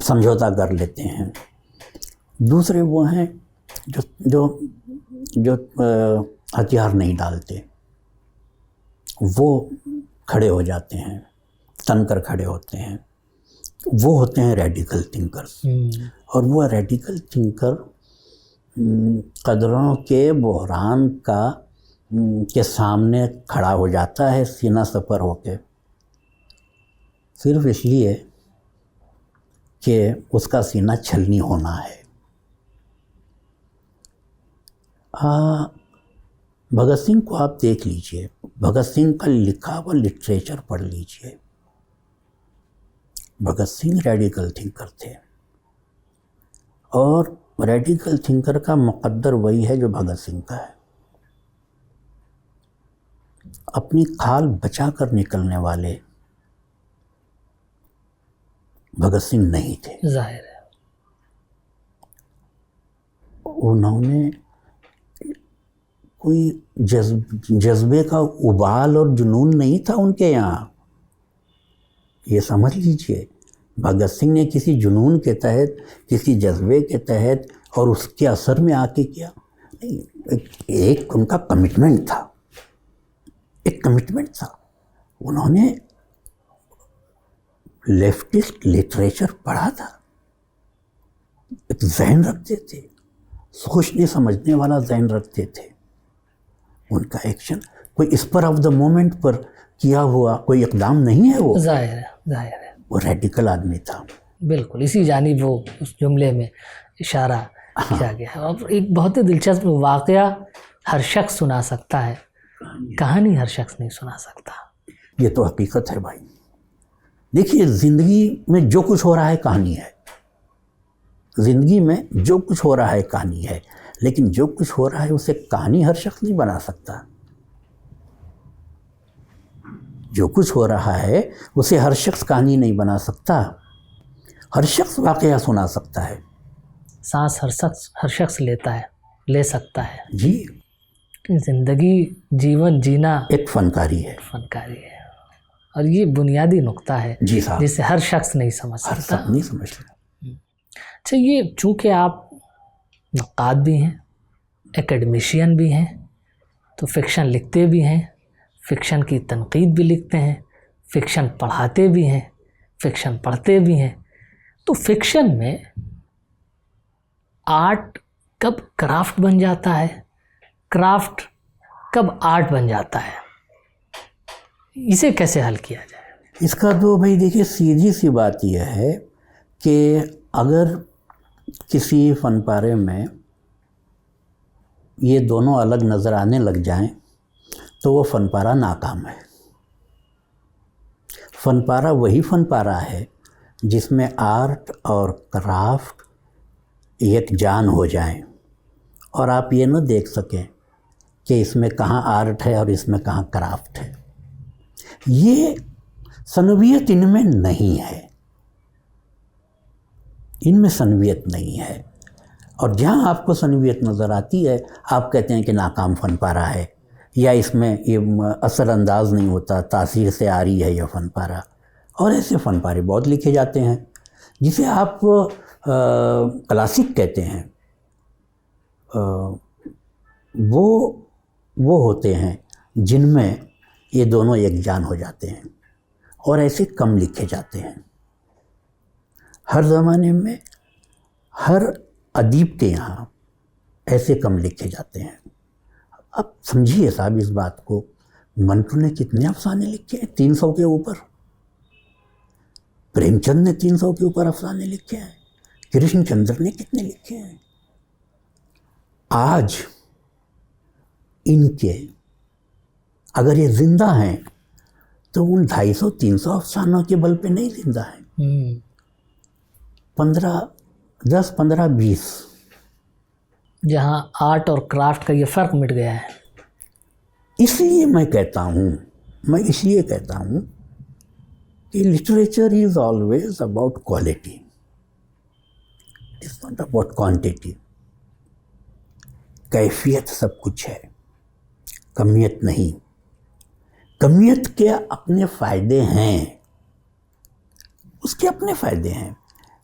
سمجھوتا کر لیتے ہیں. دوسرے وہ ہیں جو ہتھیار نہیں ڈالتے، وہ کھڑے ہو جاتے ہیں، تن کر کھڑے ہوتے ہیں. وہ ہوتے ہیں ریڈیکل تھنکرز. اور وہ ریڈیکل تھنکر قدروں کے بحران کے سامنے کھڑا ہو جاتا ہے سینہ سپر ہو کے، صرف اس لیے کہ اس کا سینہ چھلنی ہونا ہے. بھگت سنگھ کو آپ دیکھ لیجئے، بھگت سنگھ کا لکھا ہوا لٹریچر پڑھ لیجئے. بھگت سنگھ ریڈیکل تھنکر تھے اور ریڈیکل تھنکر کا مقدر وہی ہے جو بھگت سنگھ کا ہے. اپنی کھال بچا کر نکلنے والے بھگت سنگھ نہیں تھے. ظاہر ہے انہوں نے کوئی جذبے کا ابال اور جنون نہیں تھا ان کے یہاں. یہ سمجھ لیجئے بھگت سنگھ نے کسی جنون کے تحت، کسی جذبے کے تحت اور اس کے اثر میں آ کے کیا نہیں، ایک ان کا کمٹمنٹ تھا، ایک کمٹمنٹ تھا. انہوں نے لیفٹسٹ لٹریچر پڑھا تھا، ایک ذہن رکھتے تھے، سوچنے سمجھنے والا ذہن رکھتے تھے. ان کا ایکشن کوئی اس پر آف دا مومنٹ پر کیا ہوا کوئی اقدام نہیں ہے. وہ ظاہر ہے وہ ریڈیکل آدمی تھا. بالکل اسی جانب وہ اس جملے میں اشارہ کیا گیا ہے. اور ایک بہت ہی دلچسپ واقعہ ہر شخص سنا سکتا ہے، کہانی ہر شخص نہیں سنا سکتا. یہ تو حقیقت ہے بھائی. دیکھیے زندگی میں جو کچھ ہو رہا ہے کہانی ہے، زندگی میں جو کچھ ہو رہا ہے کہانی ہے، لیکن جو کچھ ہو رہا ہے اسے کہانی ہر شخص نہیں بنا سکتا. جو کچھ ہو رہا ہے اسے ہر شخص کہانی نہیں بنا سکتا. ہر شخص واقعہ سنا سکتا ہے. سانس ہر شخص لے سکتا ہے. جی زندگی جیون جینا ایک فنکاری ہے. اور یہ بنیادی نقطہ ہے جی صاحب، جسے ہر شخص نہیں سمجھ ہر سکتا. شخص نہیں سمجھ سکتا. اچھا، یہ چونکہ آپ نقاد بھی ہیں، اکیڈمیشین بھی ہیں، تو فکشن لکھتے بھی ہیں، فکشن کی تنقید بھی لکھتے ہیں، فکشن پڑھاتے بھی ہیں، فکشن پڑھتے بھی ہیں. تو فکشن میں آرٹ کب کرافٹ بن جاتا ہے، کرافٹ کب آرٹ بن جاتا ہے، اسے کیسے حل کیا جائے؟ اس کا تو بھائی دیکھیے سیدھی سی بات یہ ہے کہ اگر کسی فن پارے میں یہ دونوں الگ نظر آنے لگ جائیں تو وہ فن پارہ ناکام ہے. فن پارہ وہی فن پارہ ہے جس میں آرٹ اور کرافٹ یک جان ہو جائیں اور آپ یہ نہ دیکھ سکیں کہ اس میں کہاں آرٹ ہے اور اس میں کہاں کرافٹ ہے. یہ سنویت ان میں نہیں ہے، ان میں سنویت نہیں ہے. اور جہاں آپ کو سنویت نظر آتی ہے آپ کہتے ہیں کہ ناکام فن پارہ ہے، یا اس میں یہ اثر انداز نہیں ہوتا، تاثیر سے آ رہی ہے یہ فن پارہ. اور ایسے فن پارے بہت لکھے جاتے ہیں جسے آپ کلاسک کہتے ہیں. وہ ہوتے ہیں جن میں یہ دونوں یکجان ہو جاتے ہیں، اور ایسے کم لکھے جاتے ہیں. ہر زمانے میں ہر ادیب کے یہاں ایسے کم لکھے جاتے ہیں. اب سمجھیے صاحب اس بات کو، منٹو نے کتنے افسانے لکھے ہیں؟ 300 کے اوپر. پریم چند نے 300 کے اوپر افسانے لکھے ہیں. کرشن چندر نے کتنے لکھے ہیں؟ آج ان کے اگر یہ زندہ ہیں تو ان 250-300 افسانوں کے بل پہ نہیں زندہ ہیں. 10-15-20 جہاں آرٹ اور کرافٹ کا یہ فرق مٹ گیا ہے. اس لیے میں کہتا ہوں کہ literature is always about quality, it is not about quantity. کیفیت سب کچھ ہے، کمیت نہیں. کمیت کے اپنے فائدے ہیں، اس کے اپنے فائدے ہیں،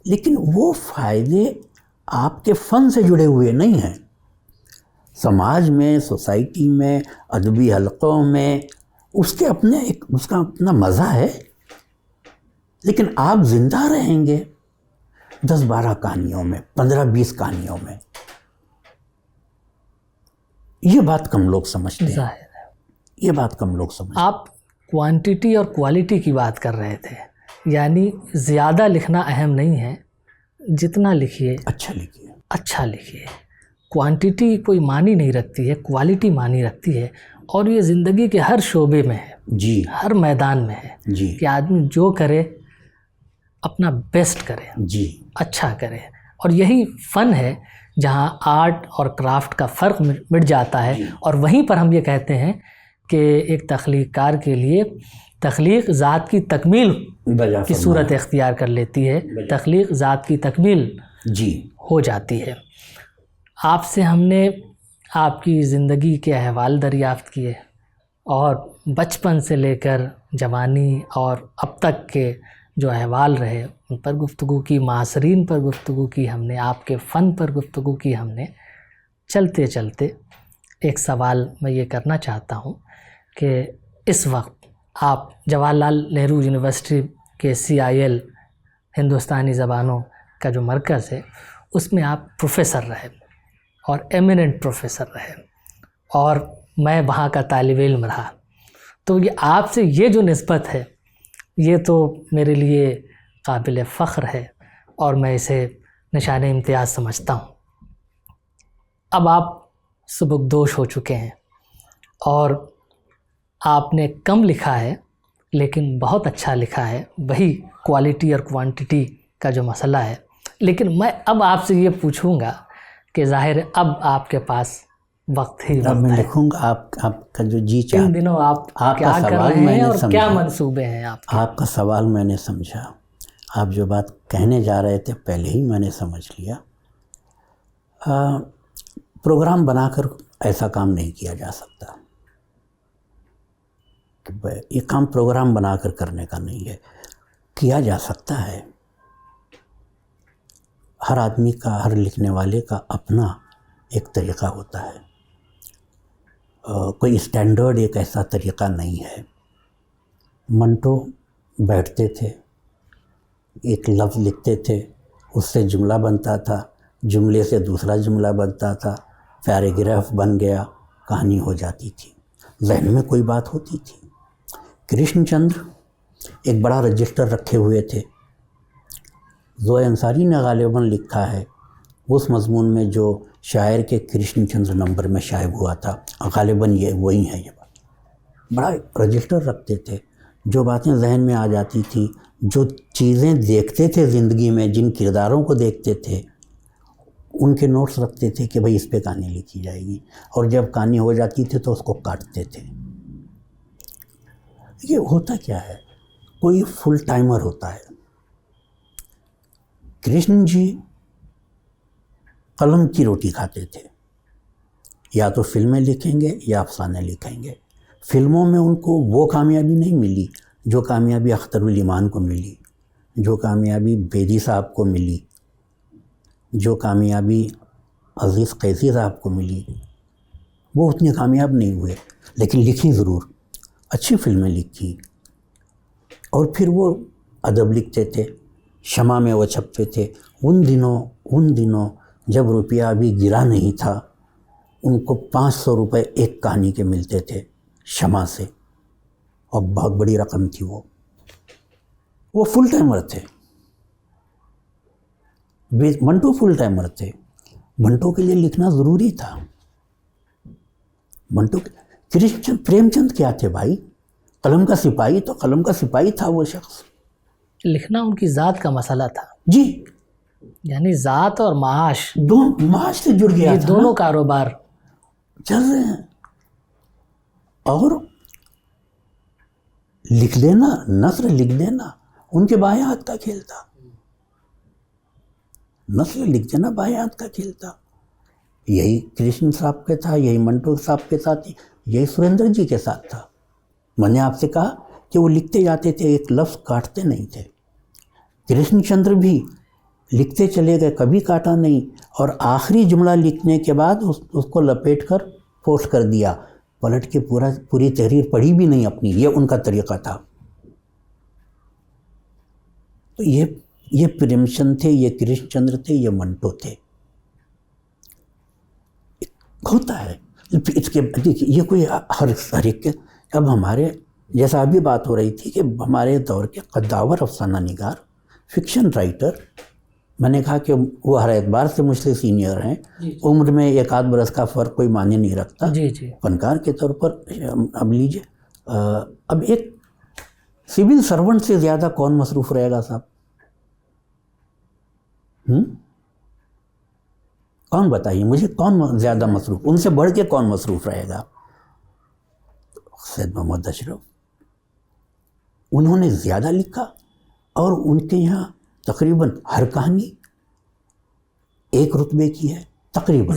لیکن وہ فائدے آپ کے فن سے جڑے ہوئے نہیں ہیں. سماج میں، سوسائٹی میں، ادبی حلقوں میں اس کا اپنا مزہ ہے. لیکن آپ زندہ رہیں گے 10-12 کہانیوں میں، 15-20 کہانیوں میں. یہ بات کم لوگ سمجھتے ہیں. ظاہر ہے یہ بات کم لوگ سمجھتے ہیں. آپ کوانٹیٹی اور کوالٹی کی بات کر رہے تھے، یعنی زیادہ لکھنا اہم نہیں ہے، جتنا لکھیے اچھا لکھیے. کوانٹیٹی کوئی معنی نہیں رکھتی ہے، کوالٹی معنی رکھتی ہے. اور یہ زندگی کے ہر شعبے میں ہے، جی ہر میدان میں ہے جی کہ آدمی جو کرے اپنا بیسٹ کرے، جی اچھا کرے. اور یہی فن ہے جہاں آرٹ اور کرافٹ کا فرق مٹ جاتا ہے. اور وہیں پر ہم یہ کہتے ہیں کہ ایک تخلیق کار کے لیے تخلیق ذات کی تکمیل کی صورت اختیار کر لیتی ہے، تخلیق ذات کی تکمیل جی ہو جاتی ہے. آپ سے ہم نے آپ کی زندگی کے احوال دریافت کیے اور بچپن سے لے کر جوانی اور اب تک کے جو احوال رہے ان پر گفتگو کی، معاصرین پر گفتگو کی ہم نے، آپ کے فن پر گفتگو کی ہم نے۔ چلتے چلتے ایک سوال میں یہ کرنا چاہتا ہوں کہ اس وقت آپ جواہر لال نہرو یونیورسٹی کے CIL ہندوستانی زبانوں کا جو مرکز ہے اس میں آپ پروفیسر رہے اور ایمیننٹ پروفیسر رہے اور میں وہاں کا طالب علم رہا، تو یہ آپ سے یہ جو نسبت ہے یہ تو میرے لیے قابل فخر ہے اور میں اسے نشان امتیاز سمجھتا ہوں۔ اب آپ سبکدوش ہو چکے ہیں اور آپ نے کم لکھا ہے لیکن بہت اچھا لکھا ہے، وہی کوالٹی اور کوانٹٹی کا جو مسئلہ ہے۔ لیکن میں اب آپ سے یہ پوچھوں گا کہ ظاہر ہے اب آپ کے پاس وقت ہی اب وقت میں ہے، لکھوں گا آپ کا جو جی چاہ۔ ان دنوں آپ کا کیا کر سوال رہے میں ہیں نے اور سمجھا، کیا منصوبے ہیں آپ کے؟ آپ کا سوال میں نے سمجھا، آپ جو بات کہنے جا رہے تھے پہلے ہی میں نے سمجھ لیا۔ پروگرام بنا کر ایسا کام نہیں کیا جا سکتا، یہ کام پروگرام بنا کر کرنے کا نہیں ہے۔ کیا جا سکتا ہے، ہر آدمی کا، ہر لکھنے والے کا اپنا ایک طریقہ ہوتا ہے، کوئی اسٹینڈرڈ ایک ایسا طریقہ نہیں ہے۔ منٹو بیٹھتے تھے، ایک لفظ لکھتے تھے، اس سے جملہ بنتا تھا، جملے سے دوسرا جملہ بنتا تھا، پیراگراف بن گیا، کہانی ہو جاتی تھی، ذہن میں کوئی بات ہوتی تھی۔ کرشن چندر ایک بڑا رجسٹر رکھے ہوئے تھے، ضوء انصاری نے غالباً لکھا ہے اس مضمون میں جو شاعر کے کرشن چندر نمبر میں شائع ہوا تھا، غالباً یہ وہی ہے۔ یہ بات بڑا رجسٹر رکھتے تھے، جو باتیں ذہن میں آ جاتی تھی، جو چیزیں دیکھتے تھے زندگی میں، جن کرداروں کو دیکھتے تھے ان کے نوٹس رکھتے تھے کہ بھئی اس پہ کہانی لکھی جائے گی، اور جب کہانی ہو جاتی تھی تو اس کو کاٹتے تھے۔ یہ ہوتا کیا ہے، کوئی فل ٹائمر ہوتا ہے۔ کرشن جی قلم کی روٹی کھاتے تھے، یا تو فلمیں لکھیں گے یا افسانے لکھیں گے۔ فلموں میں ان کو وہ کامیابی نہیں ملی جو کامیابی اختر الایمان کو ملی، جو کامیابی بیدی صاحب کو ملی، جو کامیابی عزیز قیسی صاحب کو ملی، وہ اتنے کامیاب نہیں ہوئے، لیکن لکھی ضرور، اچھی فلمیں لکھی۔ اور پھر وہ ادب لکھتے تھے، شمع میں وہ چھپتے تھے۔ ان دنوں جب روپیہ ابھی گرا نہیں تھا، ان کو 500 روپے ایک کہانی کے ملتے تھے شمع سے، اور بہت بڑی رقم تھی وہ فل ٹائمر تھے۔ منٹو فل ٹائمر تھے، منٹو کے لیے لکھنا ضروری تھا۔ پریم چند کیا تھے بھائی، قلم کا سپاہی، تو قلم کا سپاہی تھا وہ شخص۔ لکھنا ان کی ذات کا مسئلہ تھا، جی، یعنی ذات اور معاش، معاش سے جڑ گیا یہ تھا، دونوں کاروبار چل رہے ہیں۔ اور لکھ دینا، نثر لکھ دینا ان کے بائیں ہاتھ کا کھیل تھا، نثر لکھ دینا بائیں ہاتھ کا کھیل تھا۔ یہی کرشن صاحب کے تھا، یہی منٹو صاحب کے ساتھ، یہی سریندر جی کے ساتھ تھا۔ میں نے آپ سے کہا کہ وہ لکھتے جاتے تھے، ایک لفظ کاٹتے نہیں تھے۔ کرشن چندر بھی لکھتے چلے گئے، کبھی کاٹا نہیں، اور آخری جملہ لکھنے کے بعد اس کو لپیٹ کر پوسٹ کر دیا، پلٹ کے پوری تحریر پڑھی بھی نہیں اپنی۔ یہ ان کا طریقہ تھا۔ تو یہ پریم چند تھے، یہ کرشن چندر تھے، یہ منٹو تھے۔ ہوتا ہے اس کے، یہ کوئی ہر ایک کے، اب ہمارے جیسا ابھی بات ہو رہی تھی کہ ہمارے دور کے قداور افسانہ نگار، فکشن رائٹر، میں نے کہا کہ وہ ہر اعتبار سے مجھ سے سینئر ہیں، عمر میں 1 برس کا فرق کوئی معنی نہیں رکھتا، فنکار کے طور پر اب لیجیے۔ اب ایک سول سرونٹ سے زیادہ کون مصروف رہے گا صاحب؟ کون بتائیے مجھے، کون زیادہ مصروف، ان سے بڑھ کے کون مصروف رہے گا؟ سید محمد اشرف، انہوں نے زیادہ لکھا، اور ان کے یہاں تقریباً ہر کہانی ایک رتبے کی ہے تقریباً۔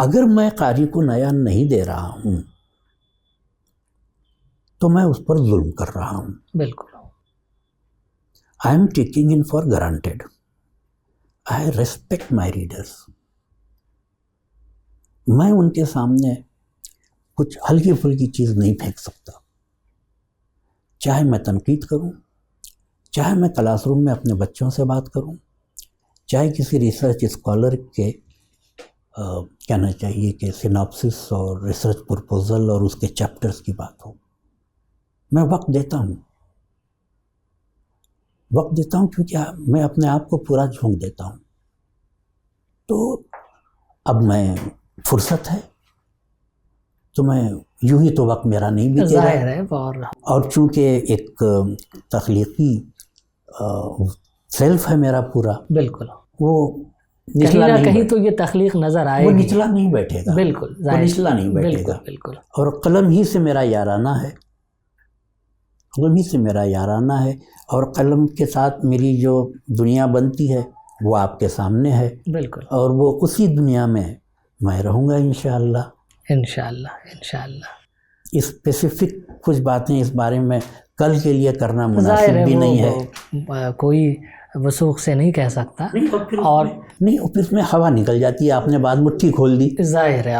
اگر میں قاری کو نیا نہیں دے رہا ہوں تو میں اس پر ظلم کر رہا ہوں. بالکل. I am taking in for granted. I respect my readers. میں ان کے سامنے کچھ ہلکی پھلکی چیز نہیں پھینک سکتا. چاہے میں تنقید کروں، چاہے میں کلاس روم میں اپنے بچوں سے بات کروں، چاہے کسی ریسرچ اسکالر کے کہنا چاہیے کہ سیناپسس اور ریسرچ پرپوزل اور اس کے چیپٹرز کی بات ہو، میں وقت دیتا ہوں کیونکہ میں اپنے آپ کو پورا جھونک دیتا ہوں. تو اب میں فرصت ہے تو میں یوں ہی تو وقت میرا نہیں بیتے گا. ظاہر ہے. اور چونکہ ایک تخلیقی سیلف ہے میرا پورا، بالکل، وہ کہیں نہ کہیں تو یہ تخلیق نظر آئے وہ گی. نچلا نہیں بیٹھے گا. بالکل، وہ نچلا نہیں بیٹھے گا. بالکل. اور قلم ہی سے میرا یارانہ ہے، اور قلم کے ساتھ میری جو دنیا بنتی ہے وہ آپ کے سامنے ہے. بالکل. اور وہ اسی دنیا میں میں رہوں گا انشاءاللہ. انشاءاللہ. اسپیسیفک کچھ باتیں اس بارے میں کل کے لیے کرنا ظاہر مناسب بھی نہیں ہے. کوئی وثوق سے نہیں کہہ سکتا. اور پھر میں ہوا نکل جاتی ہے. آپ نے بات مٹھی کھول دی. ظاہر ہے.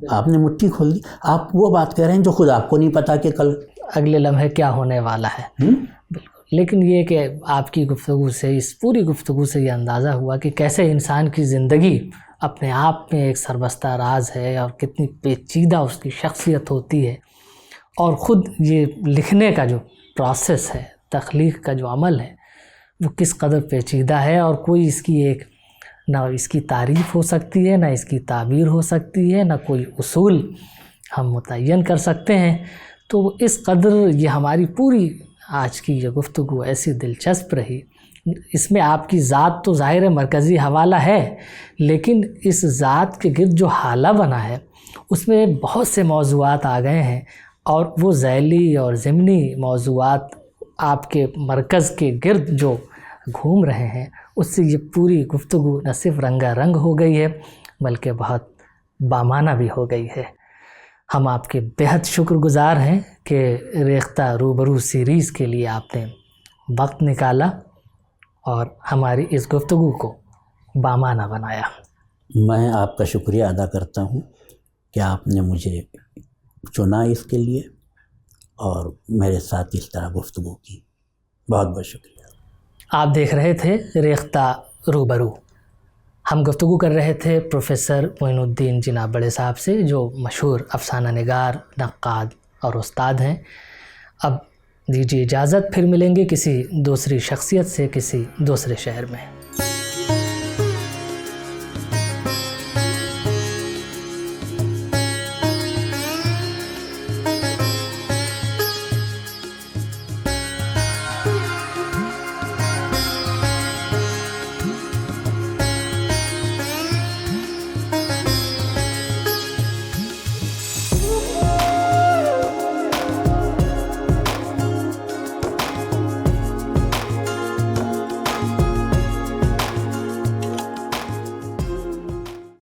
آپ نے مٹھی کھول دی. آپ وہ بات کہہ رہے ہیں جو خود آپ کو نہیں پتا کہ کل اگلے لمحے کیا ہونے والا ہے. بالکل. لیکن یہ کہ آپ کی گفتگو سے، اس پوری گفتگو سے یہ اندازہ ہوا کہ کیسے انسان کی زندگی اپنے آپ میں ایک سربستہ راز ہے اور کتنی پیچیدہ اس کی شخصیت ہوتی ہے، اور خود یہ لکھنے کا جو پروسیس ہے، تخلیق کا جو عمل ہے، وہ کس قدر پیچیدہ ہے، اور کوئی اس کی ایک نہ اس کی تعریف ہو سکتی ہے، نہ اس کی تعبیر ہو سکتی ہے، نہ کوئی اصول ہم متعین کر سکتے ہیں. تو اس قدر یہ ہماری پوری آج کی یہ گفتگو ایسی دلچسپ رہی. اس میں آپ کی ذات تو ظاہر مرکزی حوالہ ہے، لیکن اس ذات کے گرد جو حالہ بنا ہے اس میں بہت سے موضوعات آ گئے ہیں، اور وہ ذیلی اور ضمنی موضوعات آپ کے مرکز کے گرد جو گھوم رہے ہیں، اس سے یہ پوری گفتگو نہ صرف رنگا رنگ ہو گئی ہے بلکہ بہت بامعنی بھی ہو گئی ہے. ہم آپ کے بہت شکر گزار ہیں کہ ریختہ روبرو سیریز کے لیے آپ نے وقت نکالا اور ہماری اس گفتگو کو بامعنی بنایا. میں آپ کا شکریہ ادا کرتا ہوں کہ آپ نے مجھے چنا اس کے لیے اور میرے ساتھ اس طرح گفتگو کی. بہت بہت شکریہ. آپ دیکھ رہے تھے ریختہ روبرو. ہم گفتگو کر رہے تھے پروفیسر معین الدین جناح بڑے صاحب سے، جو مشہور افسانہ نگار، نقاد اور استاد ہیں. اب دیجیے اجازت، پھر ملیں گے کسی دوسری شخصیت سے کسی دوسرے شہر میں.